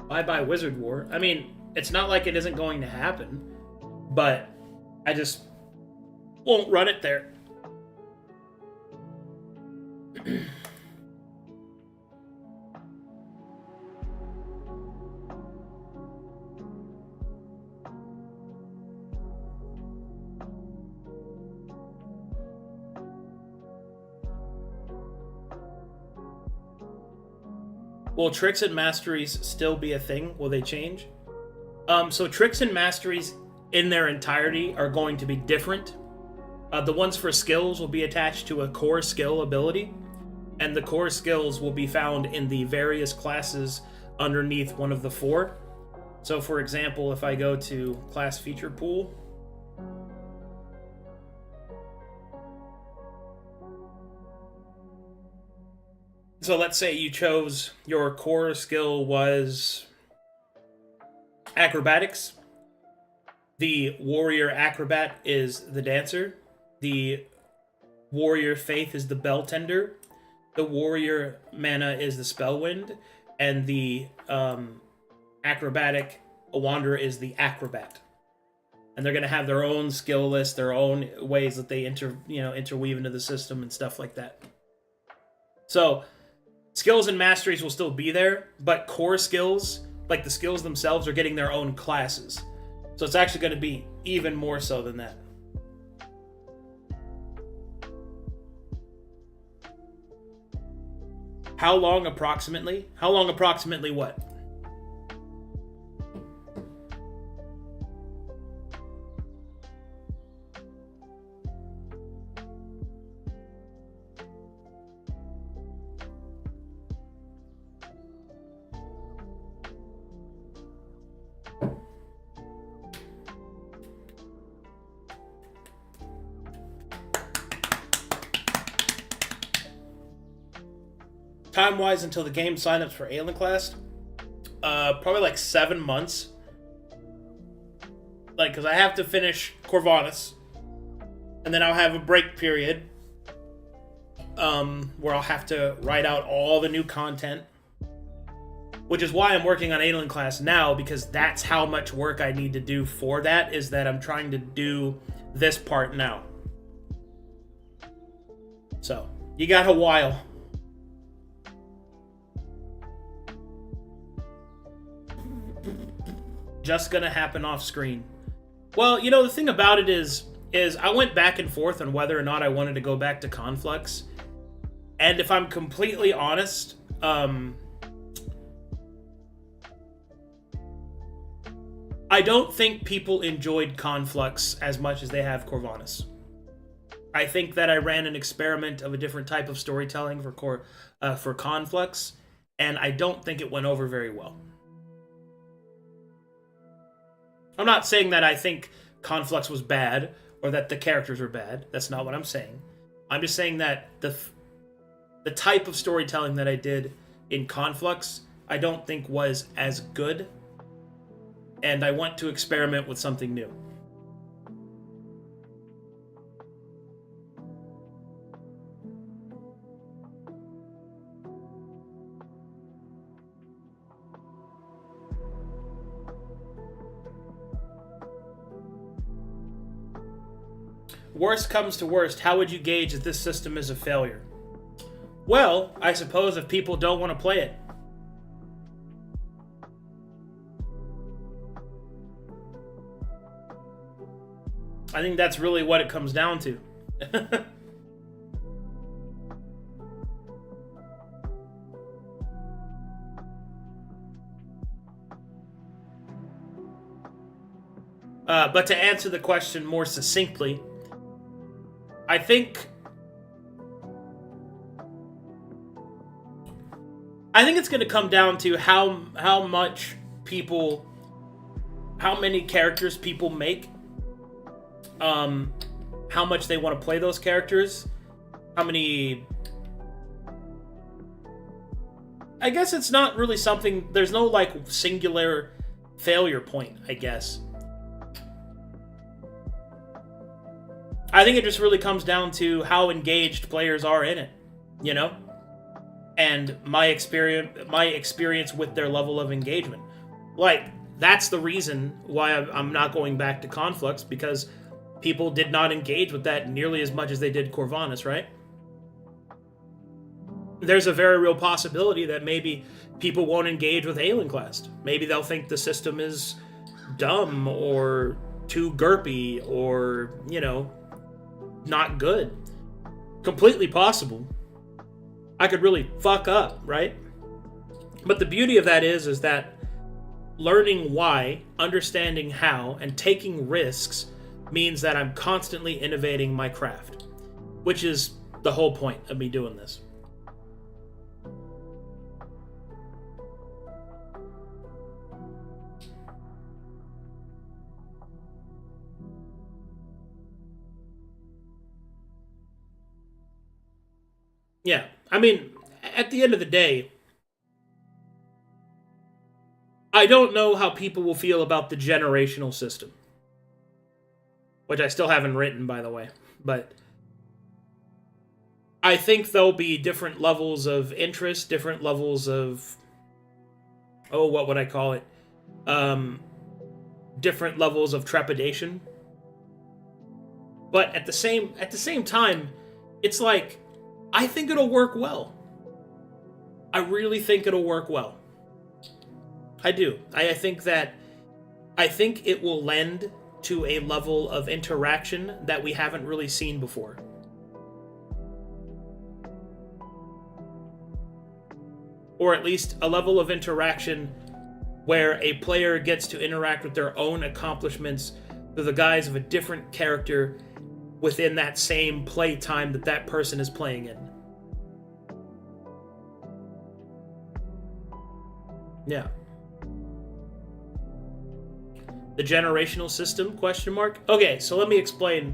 Speaker 1: Bye-bye Wizard War. I mean, it's not like it isn't going to happen, but I just won't run it there. Will tricks and masteries still be a thing? Will they change? So tricks and masteries in their entirety are going to be different. The ones for skills will be attached to a core skill ability, and the core skills will be found in the various classes underneath one of the four. So for example, if I go to class feature pool, so let's say you chose your core skill was acrobatics. The warrior acrobat is the dancer. The warrior faith is the bell tender. The warrior mana is the spellwind. And the acrobatic wanderer is the acrobat. And they're going to have their own skill list, their own ways that they interweave into the system and stuff like that. So skills and masteries will still be there, but core skills, like the skills themselves, are getting their own classes. So it's actually going to be even more so than that. How long approximately? How long approximately what? Time-wise, until the game sign-ups for Alenclaest, probably like 7 months. Like, because I have to finish Corvanus, and then I'll have a break period, where I'll have to write out all the new content, which is why I'm working on Alenclaest now, because that's how much work I need to do for that, is that I'm trying to do this part now. So, you got a while. Just gonna happen off screen. Well, you know, the thing about it is I went back and forth on whether or not I wanted to go back to Conflux. And if I'm completely honest, I don't think people enjoyed Conflux as much as they have Corvinus. I think that I ran an experiment of a different type of storytelling for Conflux, and I don't think it went over very well. I'm not saying that I think Conflux was bad or that the characters were bad. That's not what I'm saying. I'm just saying that the type of storytelling that I did in Conflux, I don't think was as good, and I want to experiment with something new. Worst comes to worst, how would you gauge that this system is a failure? Well, I suppose if people don't want to play it. I think that's really what it comes down to. But to answer the question more succinctly, I think it's going to come down to how many characters people make, how much they want to play those characters, how many. I guess it's not really something. There's no like singular failure point, I guess. I think it just really comes down to how engaged players are in it, you know? And my experience with their level of engagement. Like, that's the reason why I'm not going back to Conflux, because people did not engage with that nearly as much as they did Corvinus, right? There's a very real possibility that maybe people won't engage with Alenclaest. Maybe they'll think the system is dumb or too GURPy or, you know, not good. Completely possible. I could really fuck up, right? But the beauty of that is that learning why, understanding how, and taking risks means that I'm constantly innovating my craft, which is the whole point of me doing this. Yeah, I mean, at the end of the day, I don't know how people will feel about the generational system. Which I still haven't written, by the way. But I think there'll be different levels of interest, different levels of... Oh, what would I call it? Different levels of trepidation. But at the same time, it's like... I think it'll work well. I really think it'll work well. I do. I think it will lend to a level of interaction that we haven't really seen before. Or at least a level of interaction where a player gets to interact with their own accomplishments through the guise of a different character within that same play time that person is playing in. Yeah. The generational system, question mark? Okay, so let me explain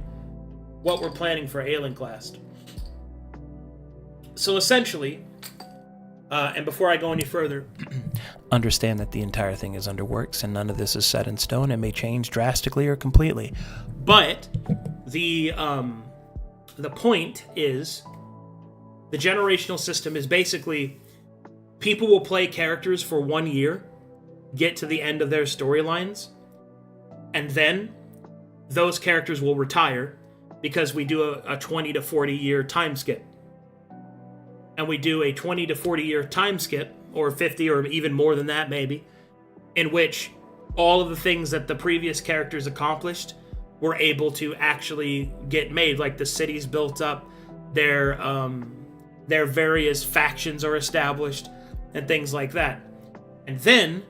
Speaker 1: what we're planning for Alenclast. So essentially, and before I go any further, understand that the entire thing is under works and none of this is set in stone and may change drastically or completely. But the point is, the generational system is basically people will play characters for 1 year, get to the end of their storylines, and then those characters will retire because we do a 20 to 40 year time skip. And we do a 20 to 40 year time skip, or 50 or even more than that maybe, in which all of the things that the previous characters accomplished were able to actually get made. Like the city's built up, their various factions are established, and things like that. And then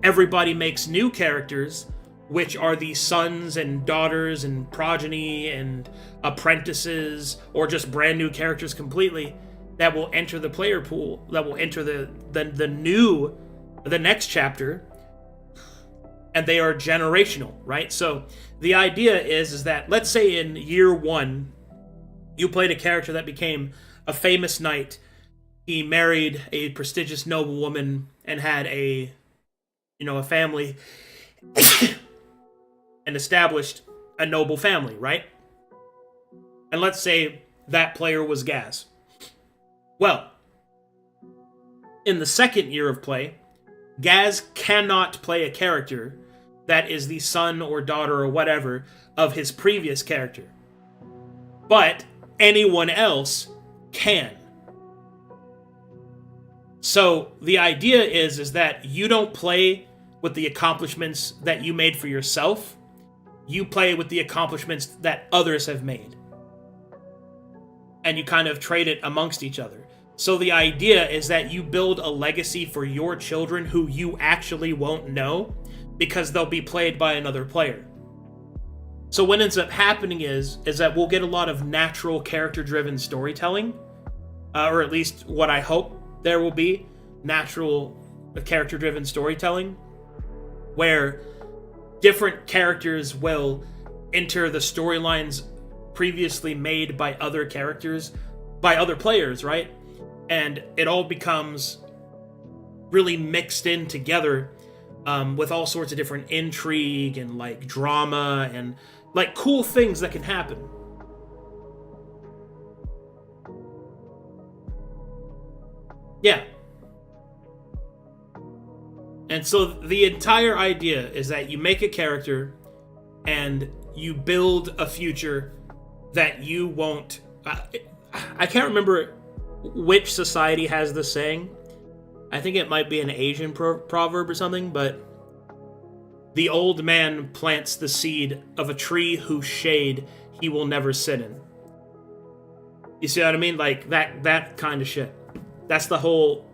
Speaker 1: everybody makes new characters, which are the sons and daughters and progeny and apprentices, or just brand new characters completely, that will enter the player pool, that will enter the next chapter, and they are generational, right? So the idea is that, let's say in year 1, you played a character that became a famous knight. He married a prestigious noblewoman and had a family and established a noble family, right? And let's say that player was Gaz. Well, in the second year of play, Gaz cannot play a character that is the son or daughter or whatever of his previous character. But anyone else can. So the idea is that you don't play with the accomplishments that you made for yourself. You play with the accomplishments that others have made. And you kind of trade it amongst each other. So the idea is that you build a legacy for your children who you actually won't know, because they'll be played by another player. So what ends up happening is that we'll get a lot of natural character-driven storytelling, or at least what I hope there will be, natural character-driven storytelling, where different characters will enter the storylines previously made by other characters, by other players, right? And it all becomes really mixed in together, with all sorts of different intrigue and like drama and like cool things that can happen. Yeah. And so the entire idea is that you make a character and you build a future that you won't... I can't remember which society has this saying. I think it might be an Asian proverb or something, but the old man plants the seed of a tree whose shade he will never sit in. You see what I mean? Like that kind of shit. That's the whole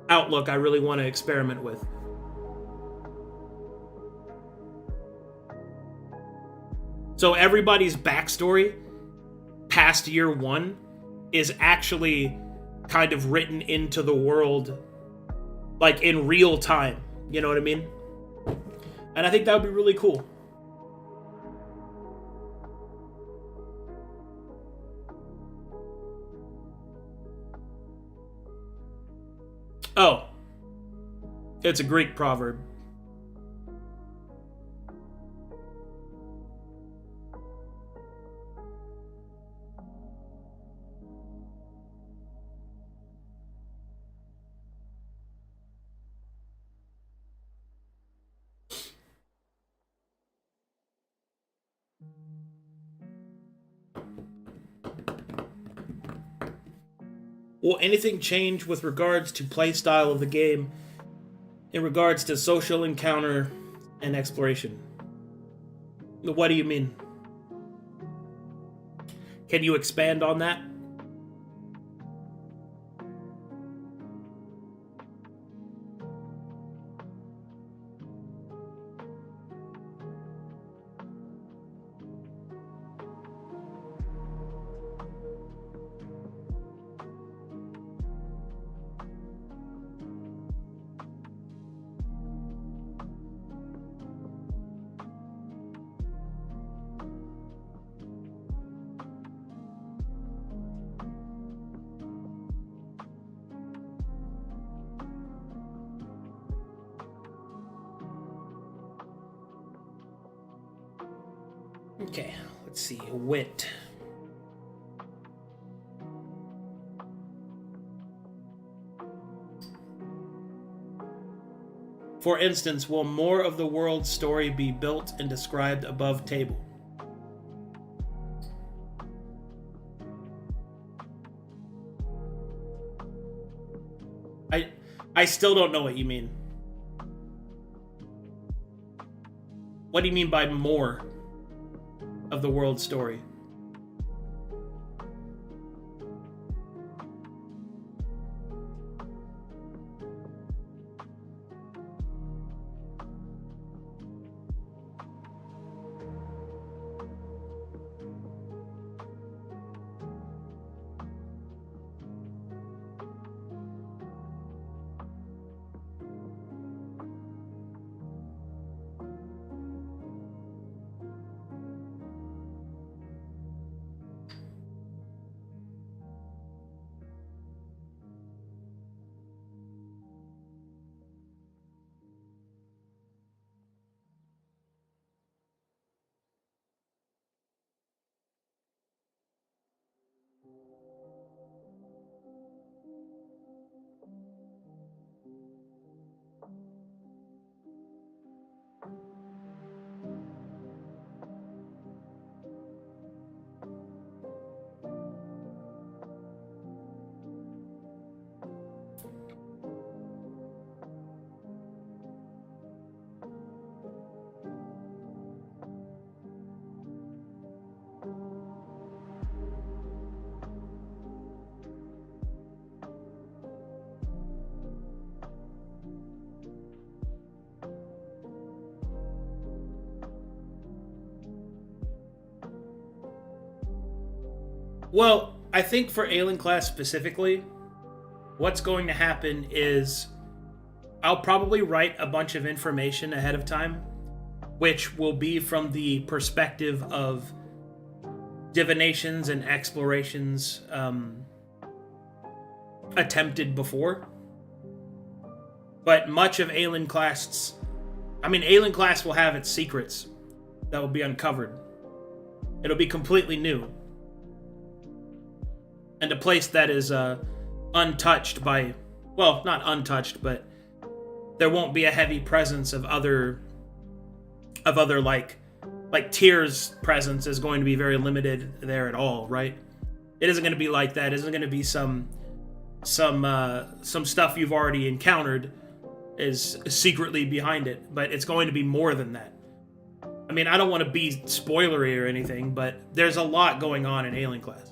Speaker 1: outlook I really want to experiment with. So everybody's backstory past year 1 is actually kind of written into the world, like in real time. You know what I mean? And I think that would be really cool. Oh. It's a Greek proverb. Will anything change with regards to playstyle of the game in regards to social encounter and exploration? What do you mean? Can you expand on that? Okay, let's see. Wit. For instance, will more of the world's story be built and described above table? I still don't know what you mean. What do you mean by more of the world's story? Well, I think for Alenclaest specifically, what's going to happen is I'll probably write a bunch of information ahead of time, which will be from the perspective of divinations and explorations attempted before. But much of Alenclast's... Alenclast will have its secrets that will be uncovered. It'll be completely new. And a place that is untouched by... Well, not untouched, but there won't be a heavy presence of other like Tyr's presence is going to be very limited there at all, right? It isn't going to be like that. It isn't going to be some stuff you've already encountered is secretly behind it, but it's going to be more than that. I mean, I don't want to be spoilery or anything, but there's a lot going on in Alenclast.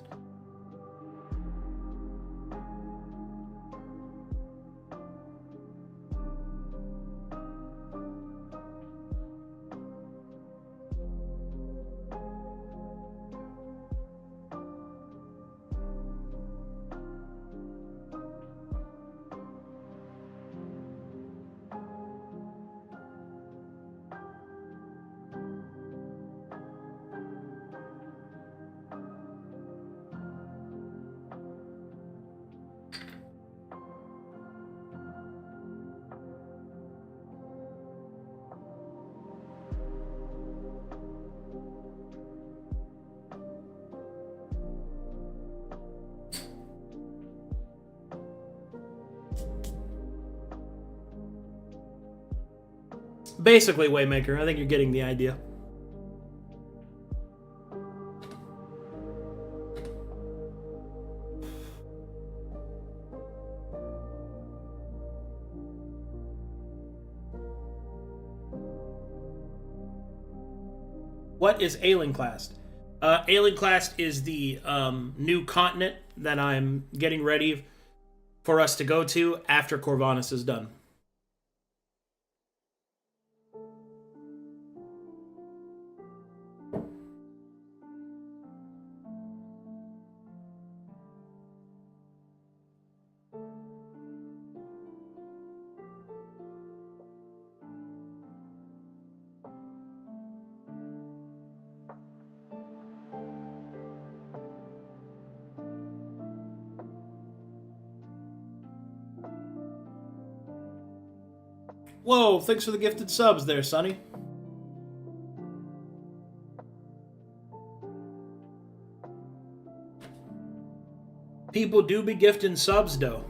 Speaker 1: Basically, Waymaker. I think you're getting the idea. What is Alenclast? Alenclast is the new continent that I'm getting ready for us to go to after Corvanus is done. Whoa, thanks for the gifted subs there, Sonny. People do be gifting subs, though.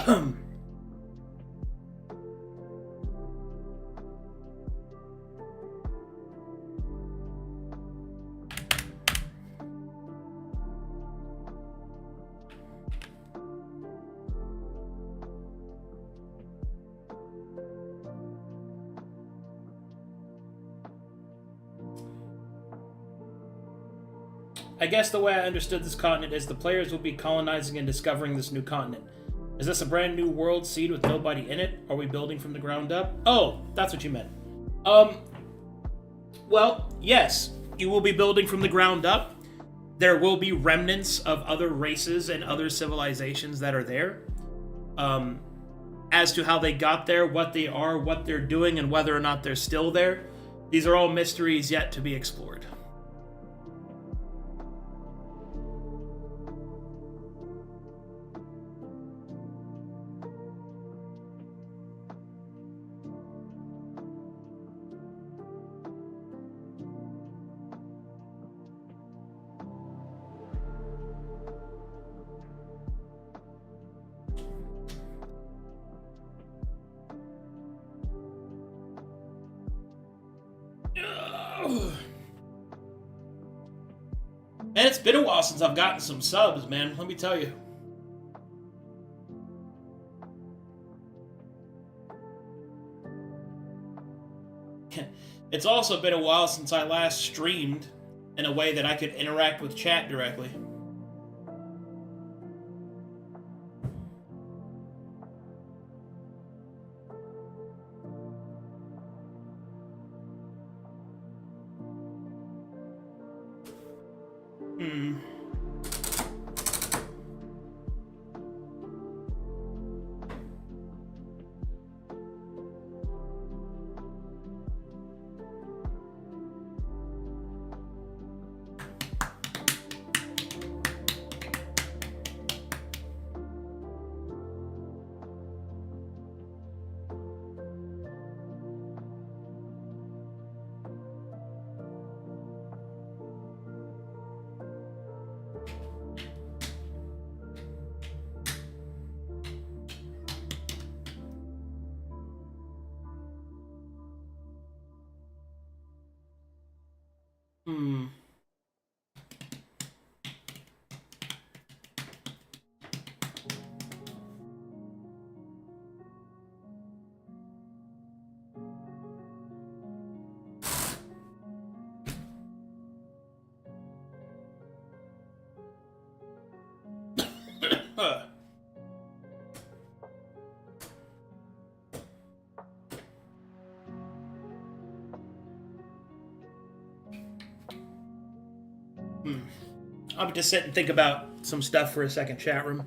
Speaker 1: I guess the way I understood this continent is the players will be colonizing and discovering this new continent. Is this a brand new world seed with nobody in it? Are we building from the ground up? Oh, that's what you meant. Well, yes, you will be building from the ground up. There will be remnants of other races and other civilizations that are there. As to how they got there, what they are, what they're doing, and whether or not they're still there, these are all mysteries yet to be explored. Man, it's been a while since I've gotten some subs, man. Let me tell you. It's also been a while since I last streamed in a way that I could interact with chat directly. I'll just sit and think about some stuff for a second, chat room.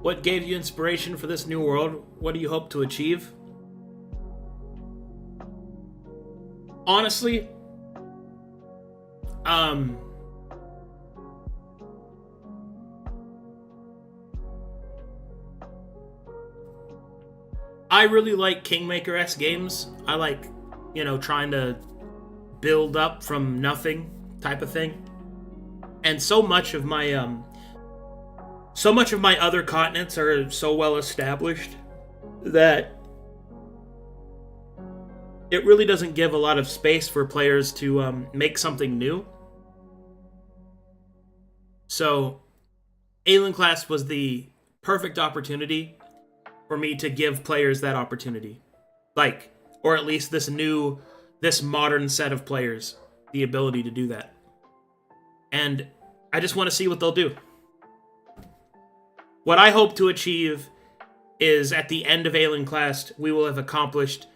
Speaker 1: What gave you inspiration for this new world? What do you hope to achieve? Honestly, I really like Kingmaker-esque games. I like, trying to build up from nothing type of thing. And so much of my other continents are so well established that it really doesn't give a lot of space for players to make something new. So Alenclaest was the perfect opportunity for me to give players that opportunity. Like, or at least this modern set of players, the ability to do that. And I just want to see what they'll do. What I hope to achieve is at the end of Alenclast, we will have accomplished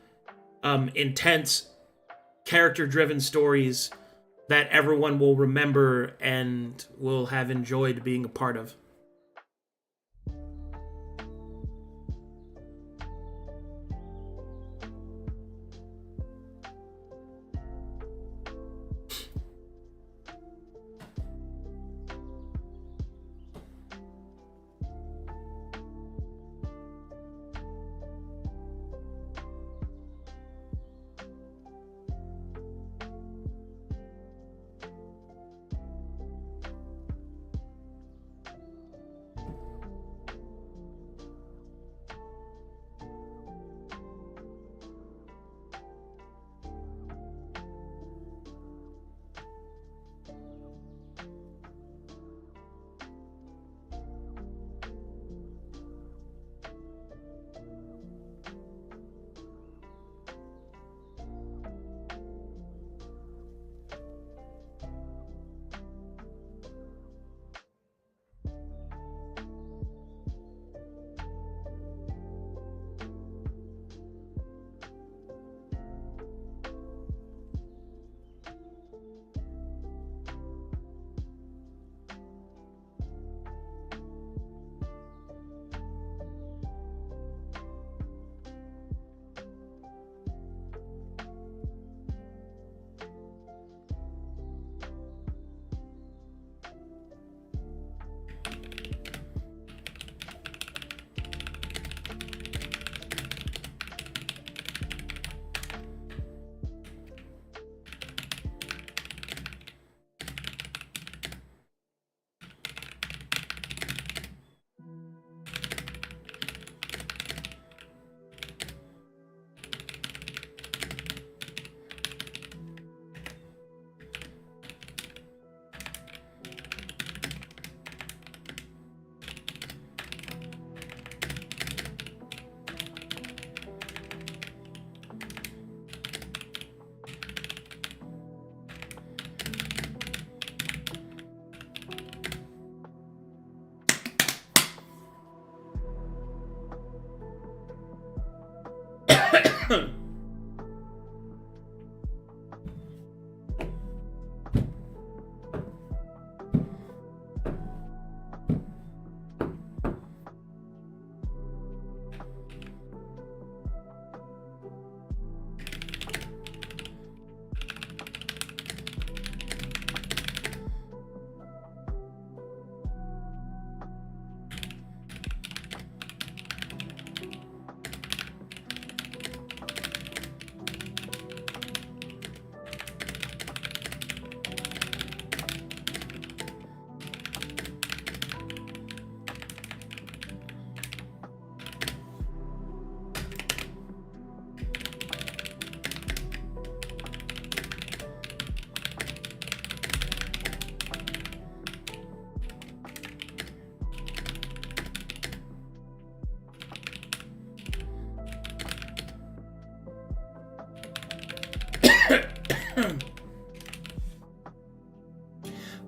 Speaker 1: intense, character-driven stories that everyone will remember and will have enjoyed being a part of.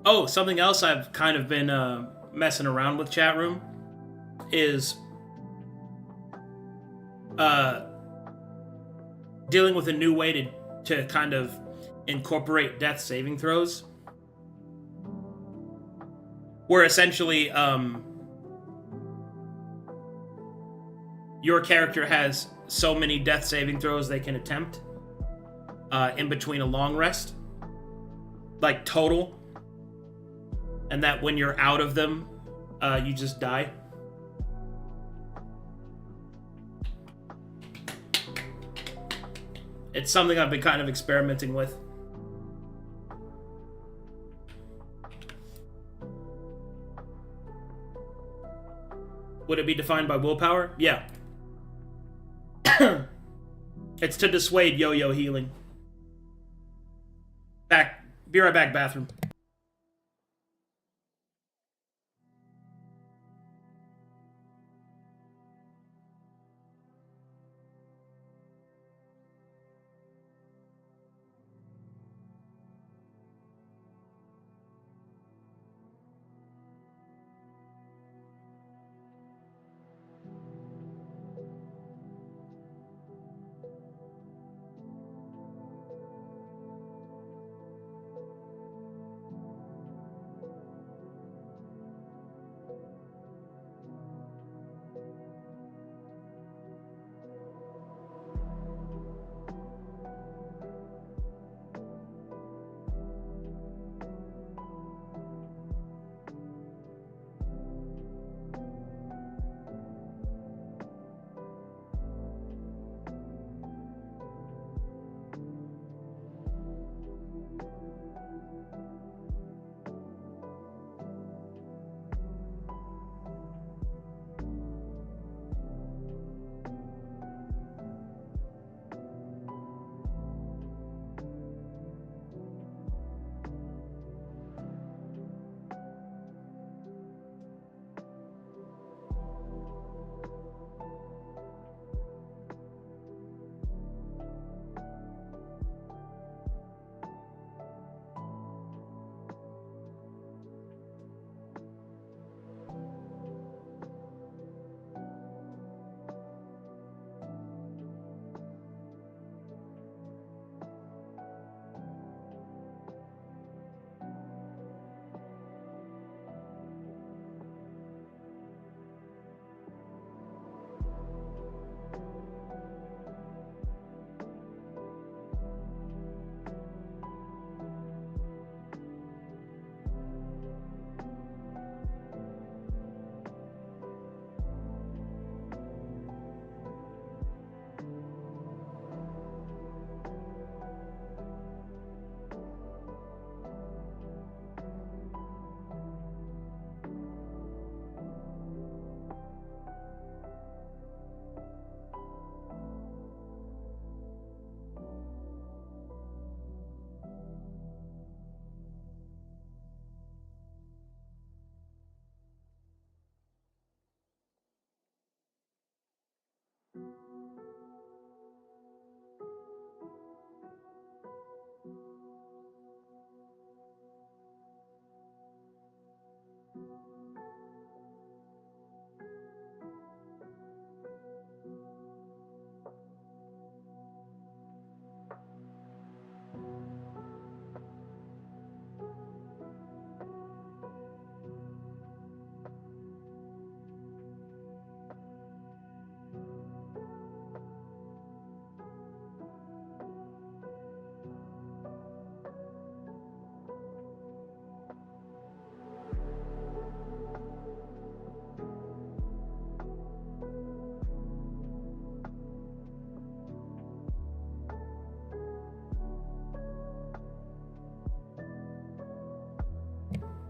Speaker 1: Oh, something else I've kind of been messing around with chat room is dealing with a new way to kind of incorporate death saving throws, where essentially your character has so many death saving throws they can attempt in between a long rest, like total, and that when you're out of them, you just die. It's something I've been kind of experimenting with. Would it be defined by willpower? Yeah. It's to dissuade yo-yo healing. Back. Be right back, bathroom.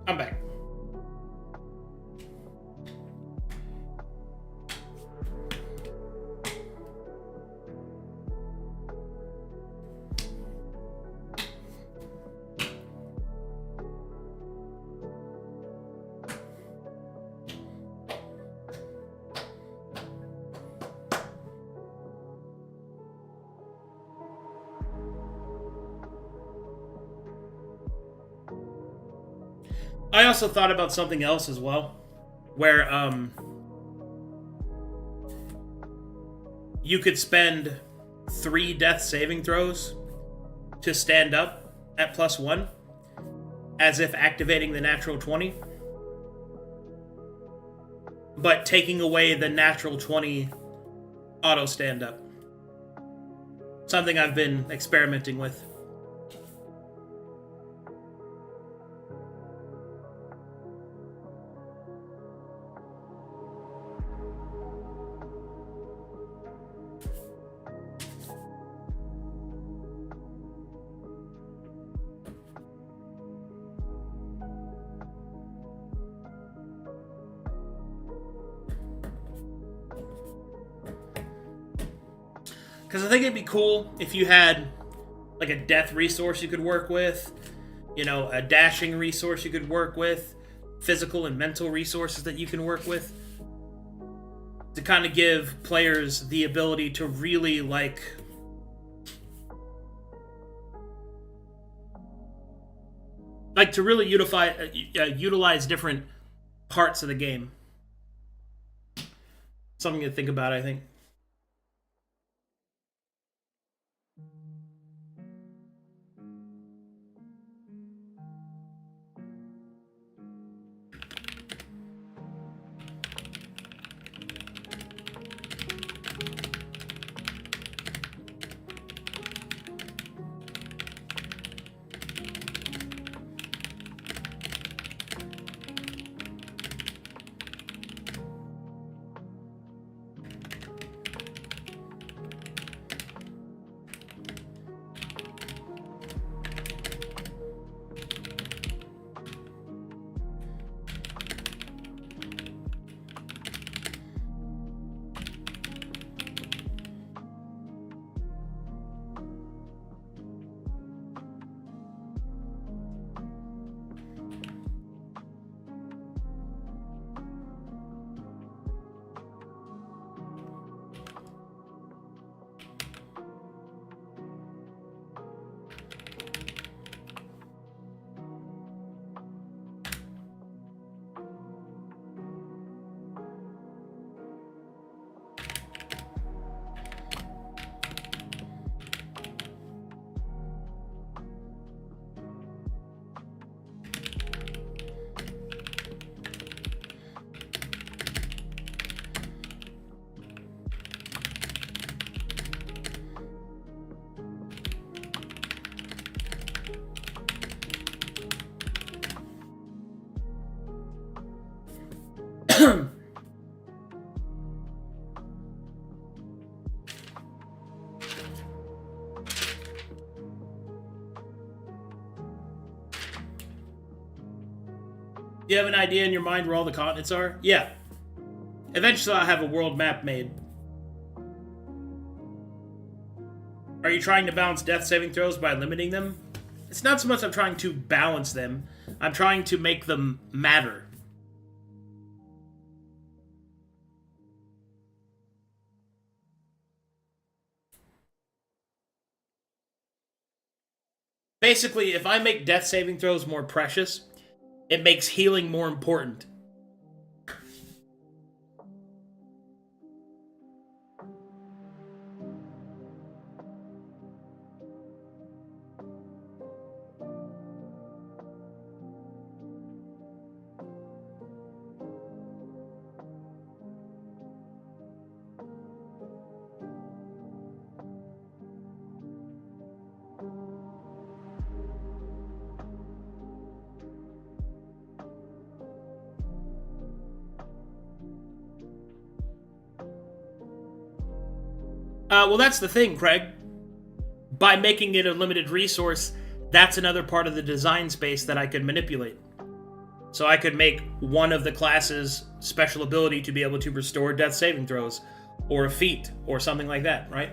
Speaker 1: I'm back. I also thought about something else as well, where you could spend 3 death saving throws to stand up at +1, as if activating the natural 20, but taking away the natural 20 auto stand up. Something I've been experimenting with. Because I think it'd be cool if you had like a death resource you could work with, you know, a dashing resource you could work with, physical and mental resources that you can work with, to kind of give players the ability to really to really utilize different parts of the game. Something to think about, I think. You have an idea in your mind where all the continents are? Yeah. Eventually I'll have a world map made. Are you trying to balance death saving throws by limiting them? It's not so much I'm trying to balance them, I'm trying to make them matter. Basically, if I make death saving throws more precious, it makes healing more important. Well, that's the thing, Craig. By making it a limited resource, that's another part of the design space that I could manipulate. So I could make one of the class's special ability to be able to restore death saving throws, or a feat, or something like that, right?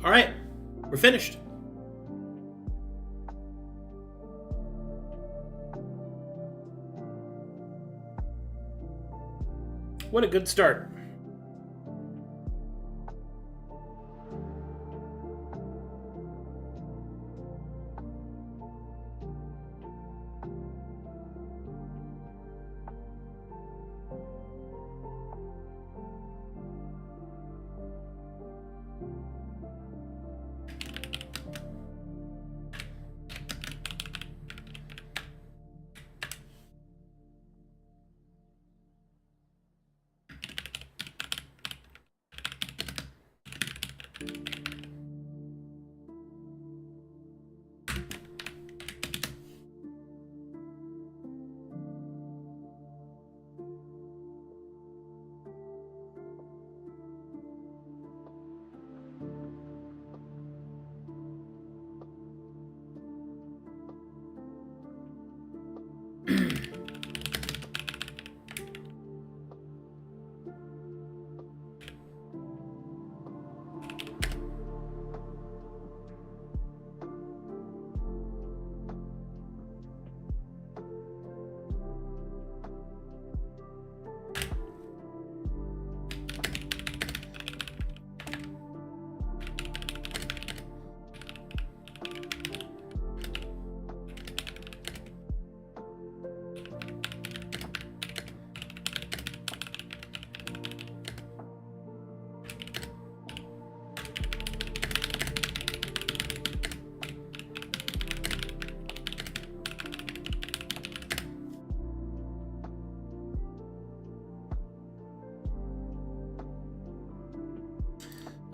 Speaker 1: All right, we're finished. What a good start.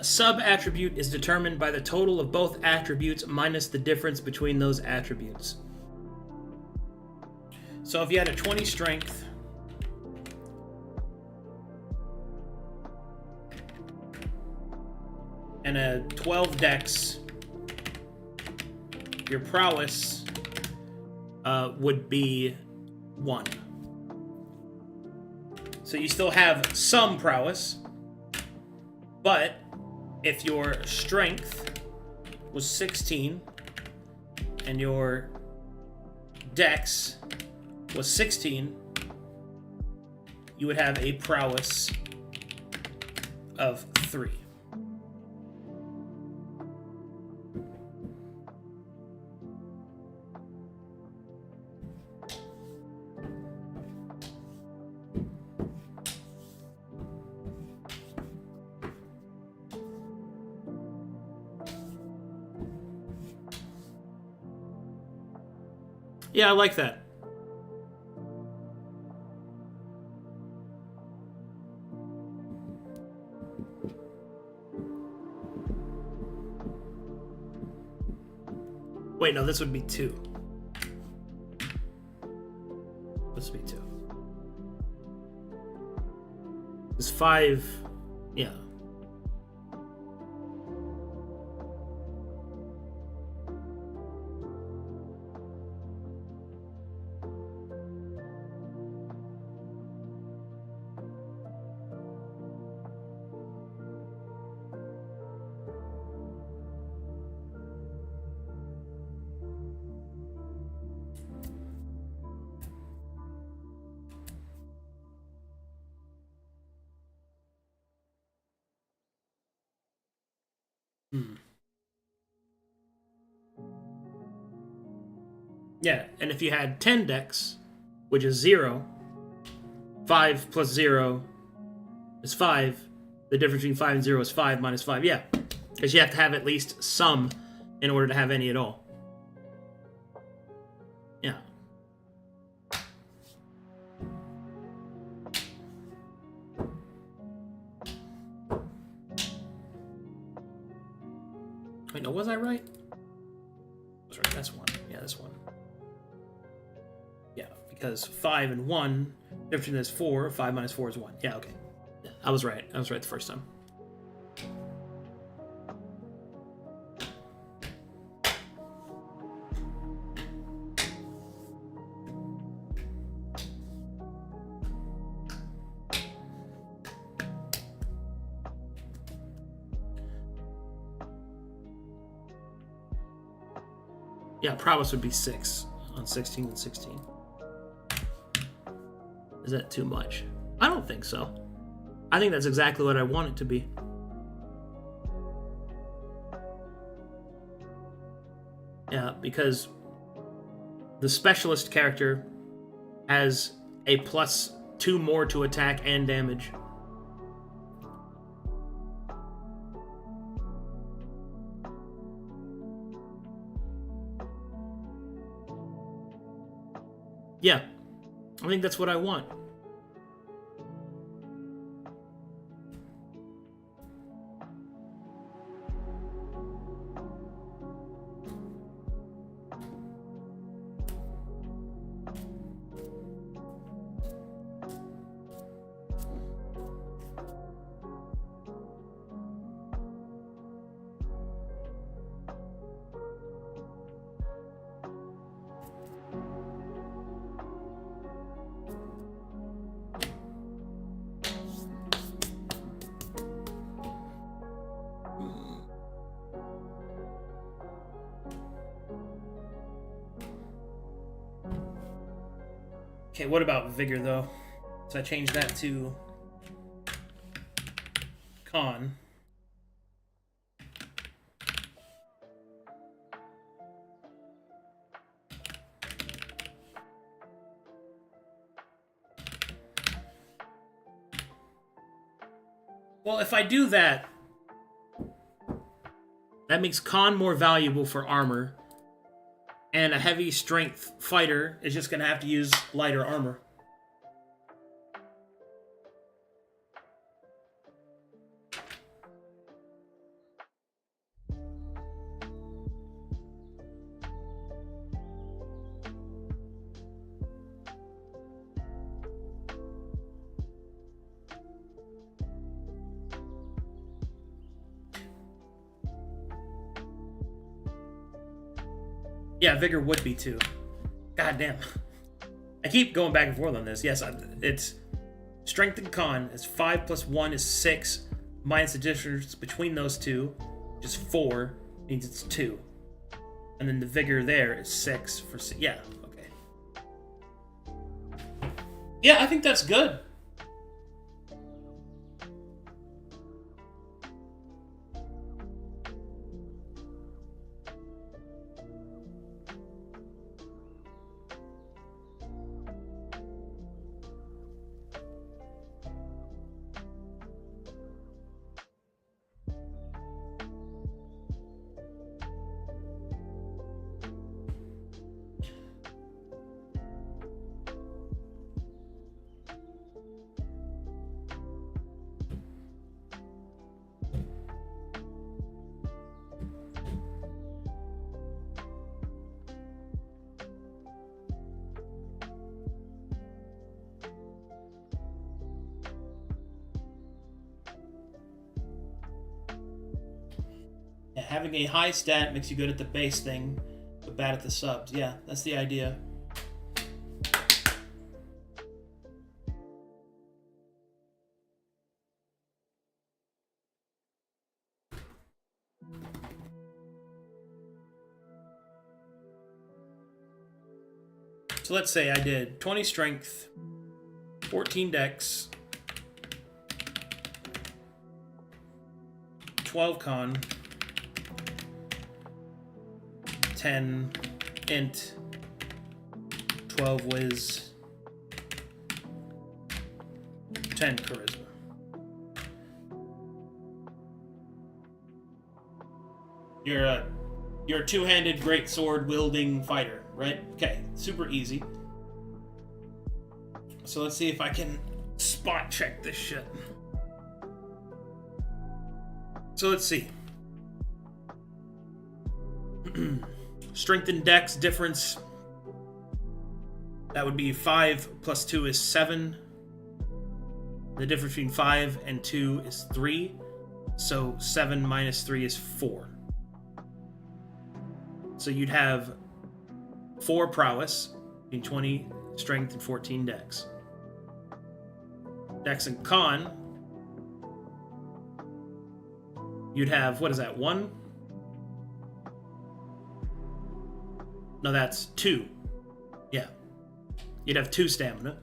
Speaker 1: A sub-attribute is determined by the total of both attributes minus the difference between those attributes. So if you had a 20 strength and a 12 dex, your prowess would be 1. So you still have some prowess, but if your strength was 16 and your dex was 16, you would have a prowess of 3. Yeah, I like that. Wait, no, this would be 2. This would be 2. It's 5. Yeah. Yeah, and if you had 10 dex, which is 0, 5 plus 0 is 5. The difference between 5 and 0 is 5 minus 5. Yeah, because you have to have at least some in order to have any at all. Yeah. Wait, no, was I right? That's right, that's 1. Yeah, that's 1. Yeah, because 5 and 1, difference is 4. 5 minus 4 is 1. Yeah, okay. Yeah, I was right. I was right the first time. Yeah, prowess would be 6 on 16 and 16. Is that too much? I don't think so. I think that's exactly what I want it to be. Yeah, because the specialist character has a +2 more to attack and damage. Yeah, I think that's what I want. Okay, what about Vigor, though? So I changed that to Con. Well, if I do that, that makes Con more valuable for armor, and a heavy strength fighter is just going to have to use lighter armor. Yeah, Vigor would be too. God damn. I keep going back and forth on this. Yes, it's Strength and Con. It's 5 plus 1 is 6. Minus the difference between those two, which is 4, means it's 2. And then the Vigor there is 6 for 6. Yeah, okay. Yeah, I think that's good. Yeah, having a high stat makes you good at the base thing, but bad at the subs. Yeah, that's the idea. So let's say I did 20 strength, 14 dex, 12 con, 10 int, 12 whiz, 10 charisma. You're a two-handed great sword wielding fighter, right? Okay, super easy. So let's see if I can spot check this shit. So let's see. Strength and dex difference. That would be 5 plus 2 is 7. The difference between 5 and 2 is 3. So 7 minus 3 is 4. So you'd have 4 prowess, between 20 strength and 14 dex. Dex and con, you'd have, what is that, 1? No, that's 2. Yeah. You'd have 2 stamina.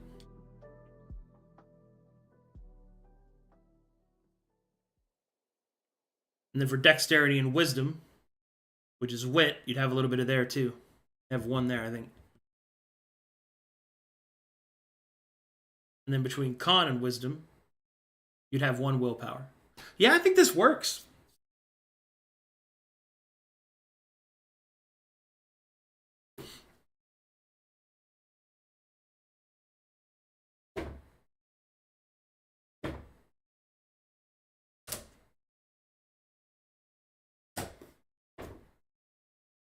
Speaker 1: And then for dexterity and wisdom, which is wit, you'd have a little bit of there too. You have 1 there, I think. And then between con and wisdom, you'd have 1 willpower. Yeah, I think this works.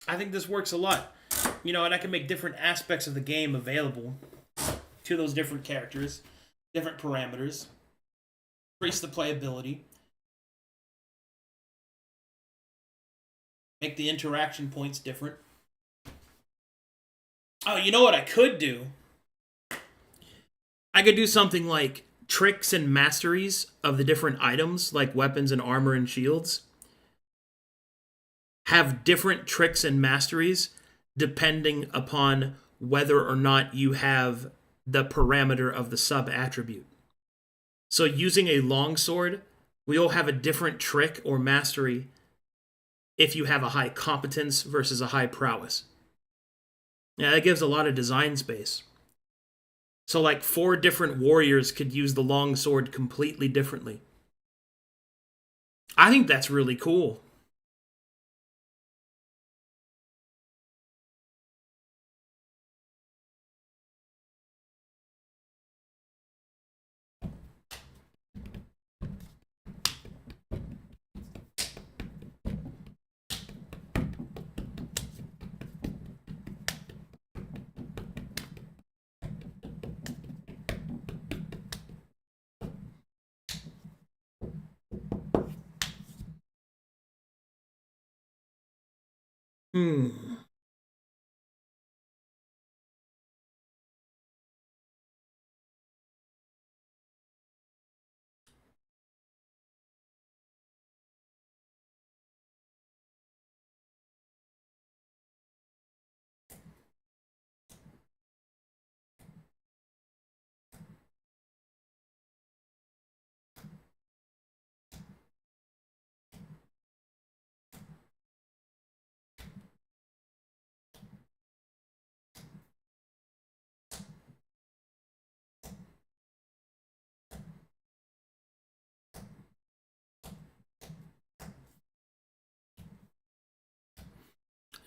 Speaker 1: I think this works a lot. You know, and I can make different aspects of the game available to those different characters, different parameters, increase the playability, make the interaction points different. Oh, you know what I could do? I could do something like tricks and masteries of the different items, like weapons and armor and shields. Have different tricks and masteries depending upon whether or not you have the parameter of the sub-attribute. So using a longsword, we all have a different trick or mastery if you have a high competence versus a high prowess. Yeah, that gives a lot of design space. So like 4 different warriors could use the longsword completely differently. I think that's really cool.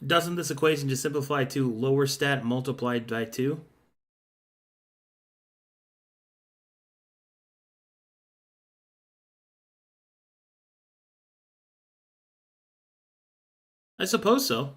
Speaker 1: Doesn't this equation just simplify to lower stat multiplied by 2? I suppose so.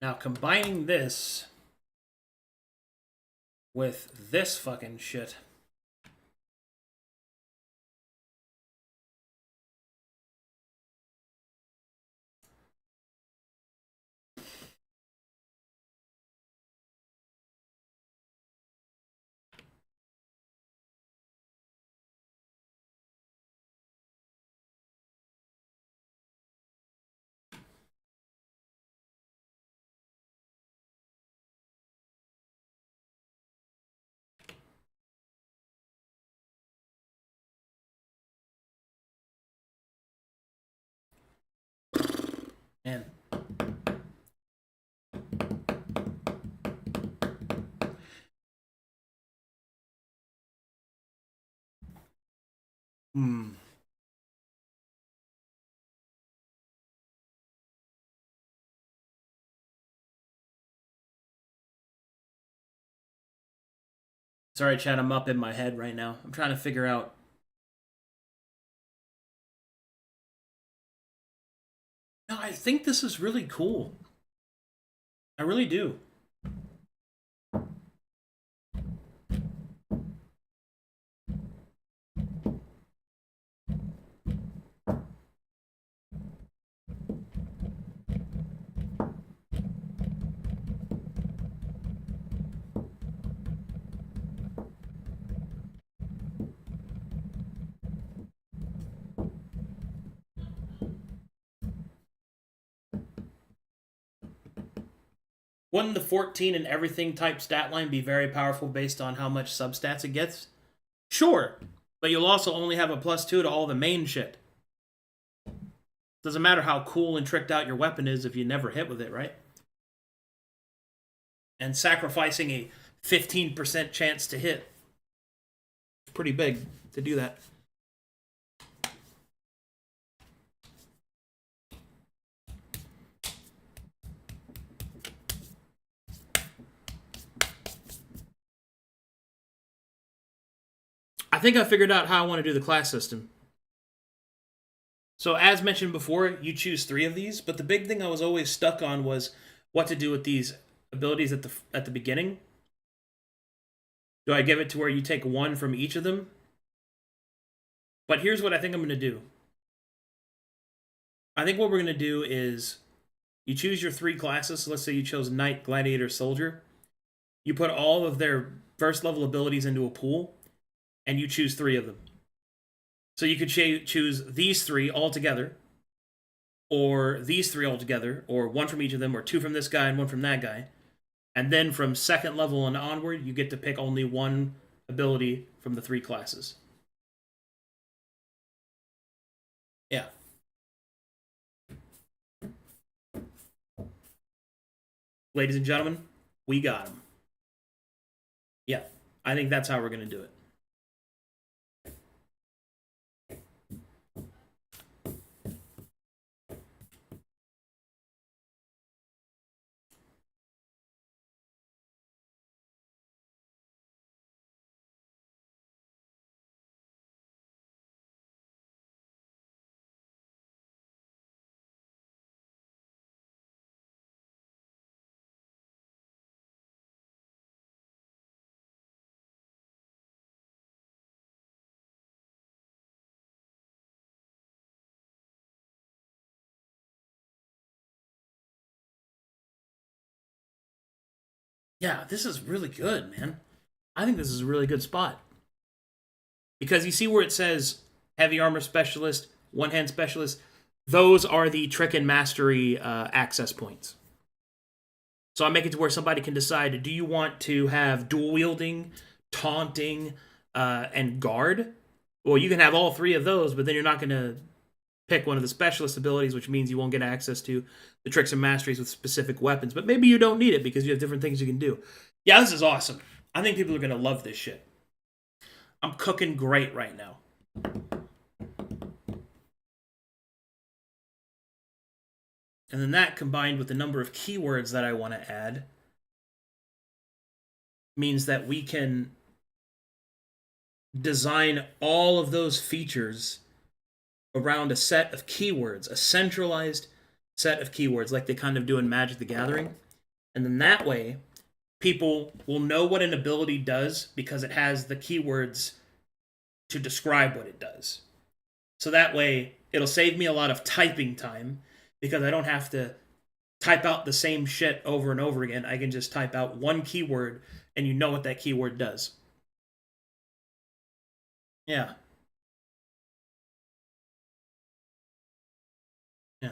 Speaker 1: Now, combining this with this fucking shit. Man. Sorry, Chad, I'm up in my head right now. I'm trying to figure out. No, I think this is really cool. I really do. Wouldn't the 14 and everything type stat line be very powerful based on how much substats it gets? Sure, but you'll also only have a +2 to all the main shit. Doesn't matter how cool and tricked out your weapon is if you never hit with it, right? And sacrificing a 15% chance to hit. It's pretty big to do that. I think I figured out how I want to do the class system. So as mentioned before, you choose 3 of these, but the big thing I was always stuck on was what to do with these abilities at the beginning. Do I give it to where you take 1 from each of them? But here's what I think I'm going to do. I think what we're going to do is you choose your 3 classes. So let's say you chose Knight, Gladiator, Soldier. You put all of their first level abilities into a pool, and you choose 3 of them. So you could choose these 3 all together, or these 3 all together, or 1 from each of them, or 2 from this guy and 1 from that guy. And then from 2nd level and onward, you get to pick only 1 ability from the 3 classes. Yeah. Ladies and gentlemen, we got him. Yeah, I think that's how we're going to do it. Yeah, this is really good, man. I think this is a really good spot. Because you see where it says heavy armor specialist, one hand specialist, those are the trick and mastery access points. So I make it to where somebody can decide, do you want to have dual wielding, taunting, and guard? Well, you can have all 3 of those, but then you're not going to pick one of the specialist abilities, which means you won't get access to the tricks and masteries with specific weapons. But maybe you don't need it because you have different things you can do. Yeah, this is awesome. I think people are going to love this shit. I'm cooking great right now. And then that combined with the number of keywords that I want to add means that we can design all of those features around a set of keywords, a centralized set of keywords like they kind of do in Magic the Gathering. And then that way, people will know what an ability does because it has the keywords to describe what it does. So that way, it'll save me a lot of typing time because I don't have to type out the same shit over and over again. I can just type out one keyword and you know what that keyword does. Yeah. Yeah.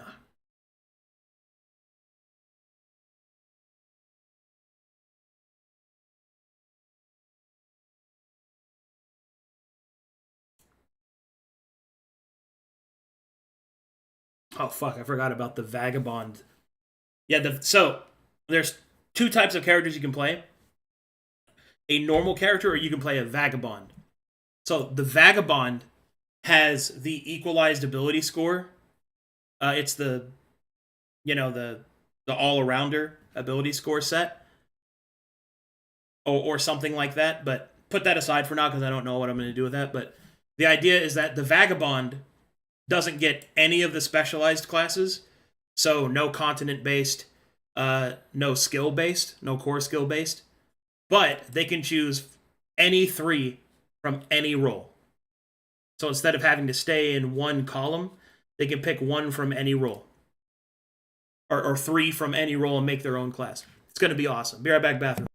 Speaker 1: Oh fuck, I forgot about the vagabond. Yeah, so there's two types of characters you can play. A normal character or you can play a vagabond. So the vagabond has the equalized ability score. It's the the all arounder ability score set or something like that. But put that aside for now because I don't know what I'm going to do with that. But the idea is that the vagabond doesn't get any of the specialized classes, so no continent based, no skill based, no core skill based. But they can choose any three from any role. So instead of having to stay in one column, they can pick one from any role. Or three from any role and make their own class. It's going to be awesome. Be right back, bathroom.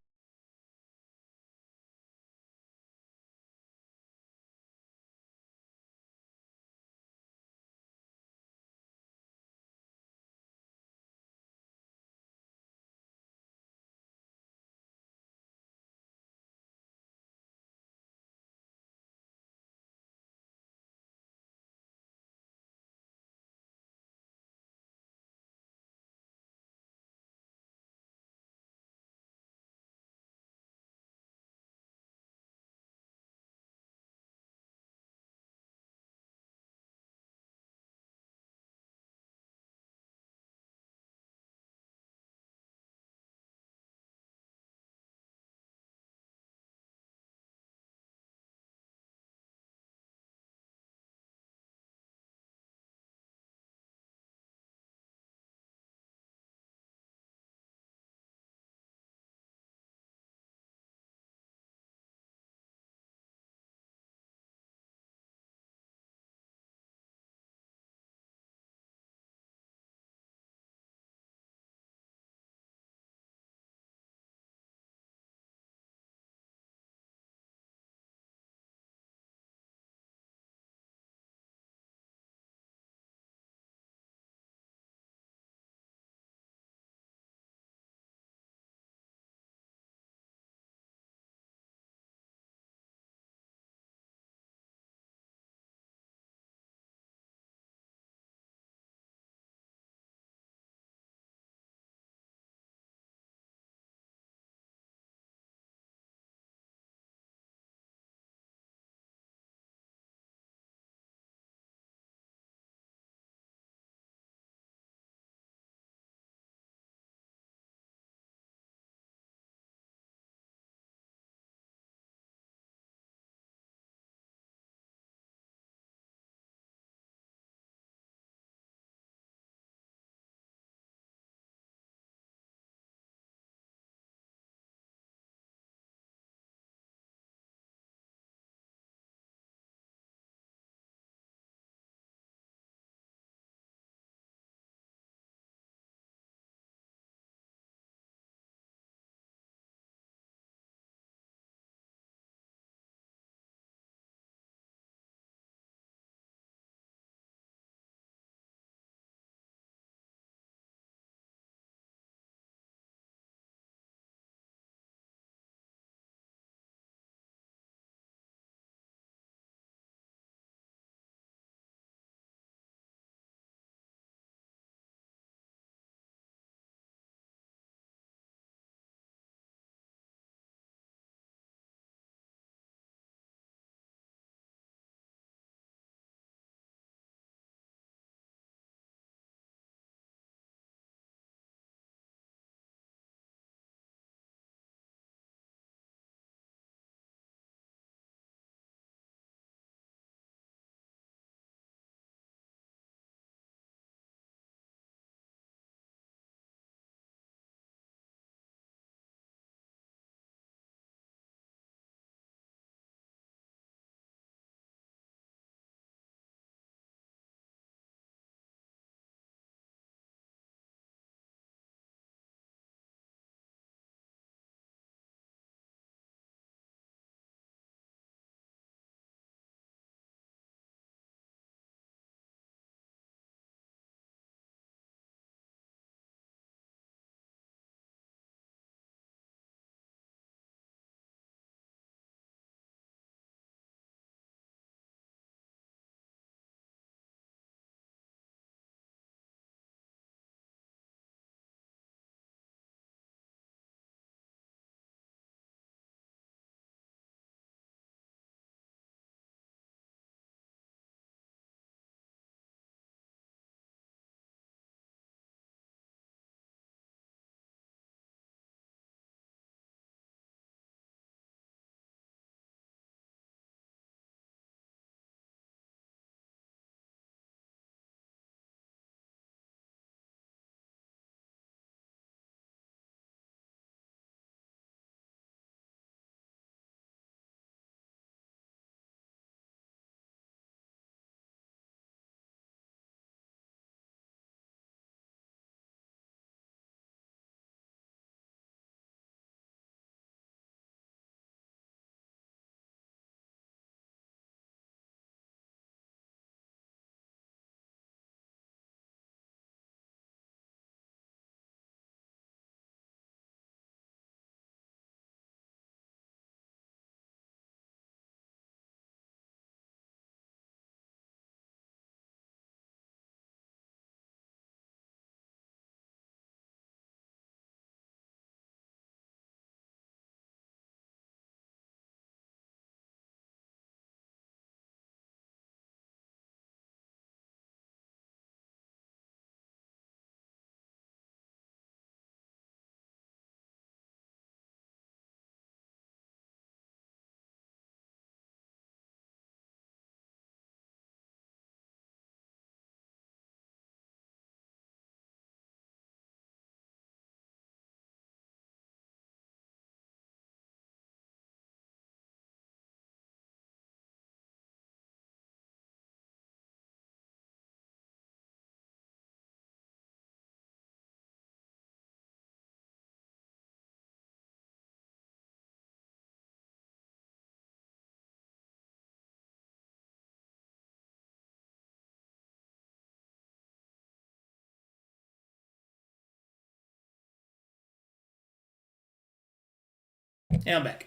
Speaker 1: Yeah, I'm back.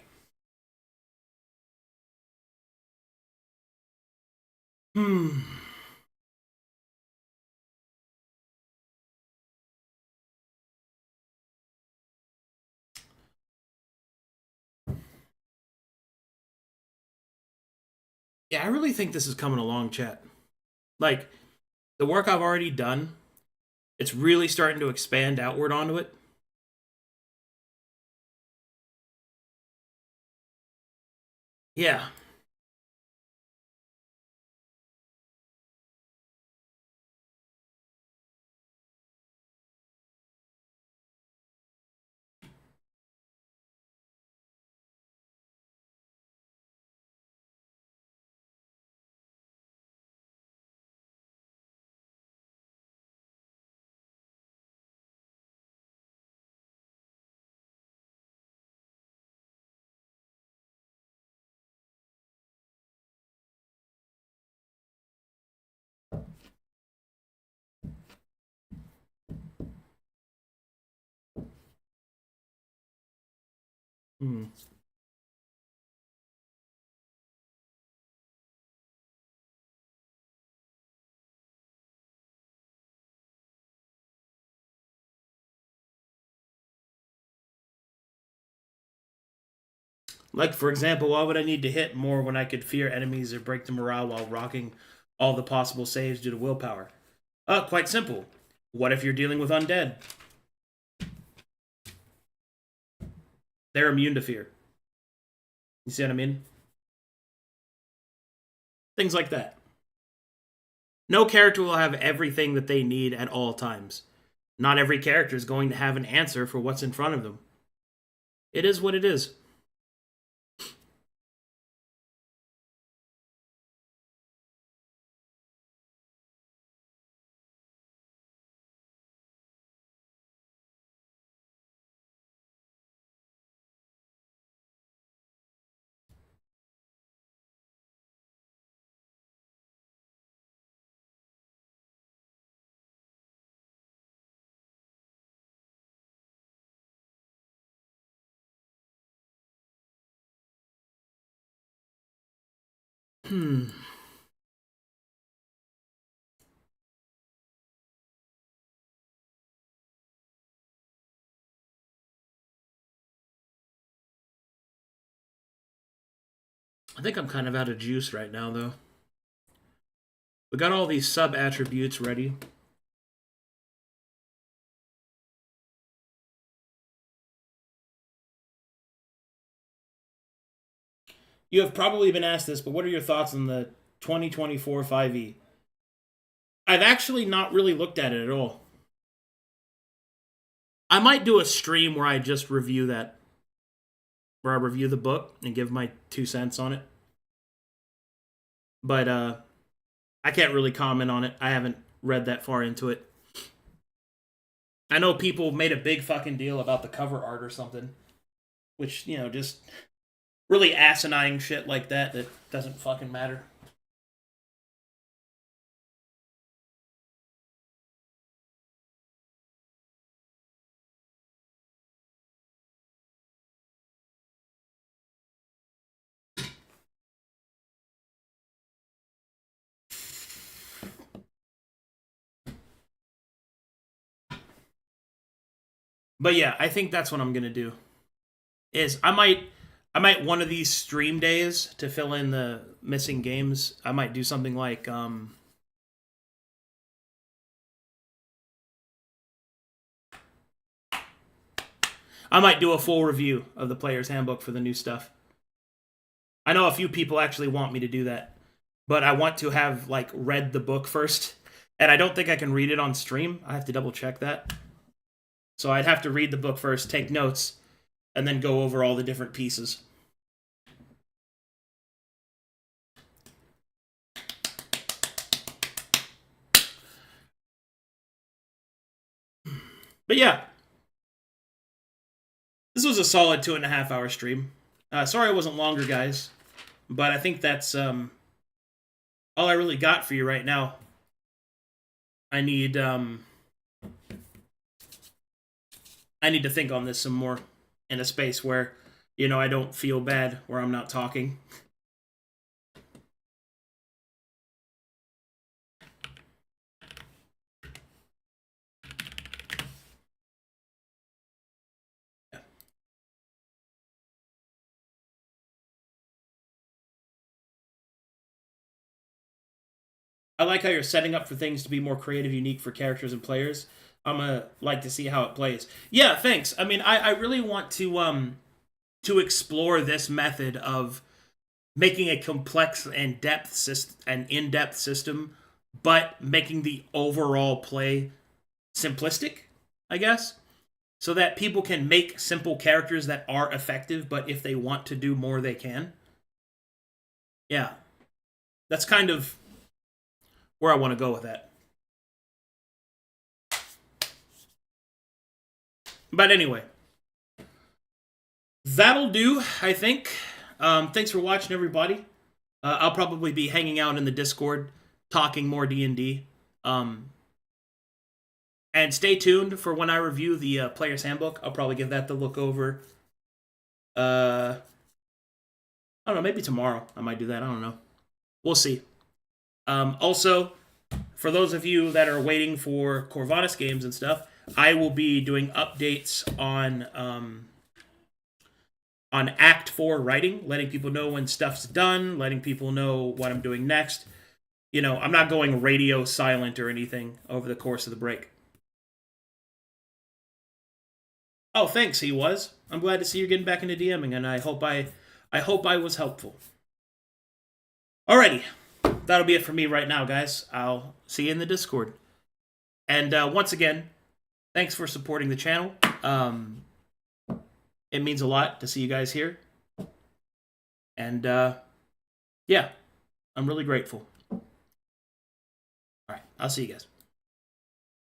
Speaker 1: Yeah, I really think this is coming along, chat. Like, the work I've already done, it's really starting to expand outward onto it. Yeah. Hmm. Like, for example, why would I need to hit more when I could fear enemies or break the morale while rocking all the possible saves due to willpower? Quite simple. What if you're dealing with undead? They're immune to fear. You see what I mean? Things like that. No character will have everything that they need at all times. Not every character is going to have an answer for what's in front of them. It is what it is. Hmm. I think I'm kind of out of juice right now, though. We got all these sub attributes ready. You have probably been asked this, but what are your thoughts on the 2024 5e? I've actually not really looked at it at all. I might do a stream where I just review that, where I review the book and give my 2 cents on it. But I can't really comment on it. I haven't read that far into it. I know people made a big fucking deal about the cover art or something, which, you know, just really asinine shit like that doesn't fucking matter. But yeah, I think that's what I'm gonna do. Is I might one of these stream days to fill in the missing games. I might do something like I might do a full review of the player's handbook for the new stuff. I know a few people actually want me to do that, but I want to have like read the book first, and I don't think I can read it on stream. I have to double check that. So I'd have to read the book first, take notes, and then go over all the different pieces. But yeah, this was a solid 2.5 hour stream. Sorry it wasn't longer, guys, but I think that's all I really got for you right now. I need to think on this some more in a space where, you know, I don't feel bad where I'm not talking. I like how you're setting up for things to be more creative, unique for characters and players. I'm gonna like to see how it plays. Yeah, thanks. I mean, I really want to explore this method of making a complex and in-depth system, but making the overall play simplistic, I guess, so that people can make simple characters that are effective, but if they want to do more, they can. Yeah, that's kind of where I want to go with that. But anyway, that'll do, I think. Thanks for watching, everybody. I'll probably be hanging out in the Discord, talking more D&D. And stay tuned for when I review the Player's Handbook. I'll probably give that the look over. I don't know, maybe tomorrow I might do that. I don't know. We'll see. Also, for those of you that are waiting for Corvallis games and stuff, I will be doing updates on Act 4 writing, letting people know when stuff's done, letting people know what I'm doing next. You know, I'm not going radio silent or anything over the course of the break. Oh, thanks, he was. I'm glad to see you're getting back into DMing, and I hope I was helpful. Alrighty. That'll be it for me right now, guys. I'll see you in the Discord. And once again, thanks for supporting the channel. It means a lot to see you guys here. And yeah, I'm really grateful. All right, I'll see you guys.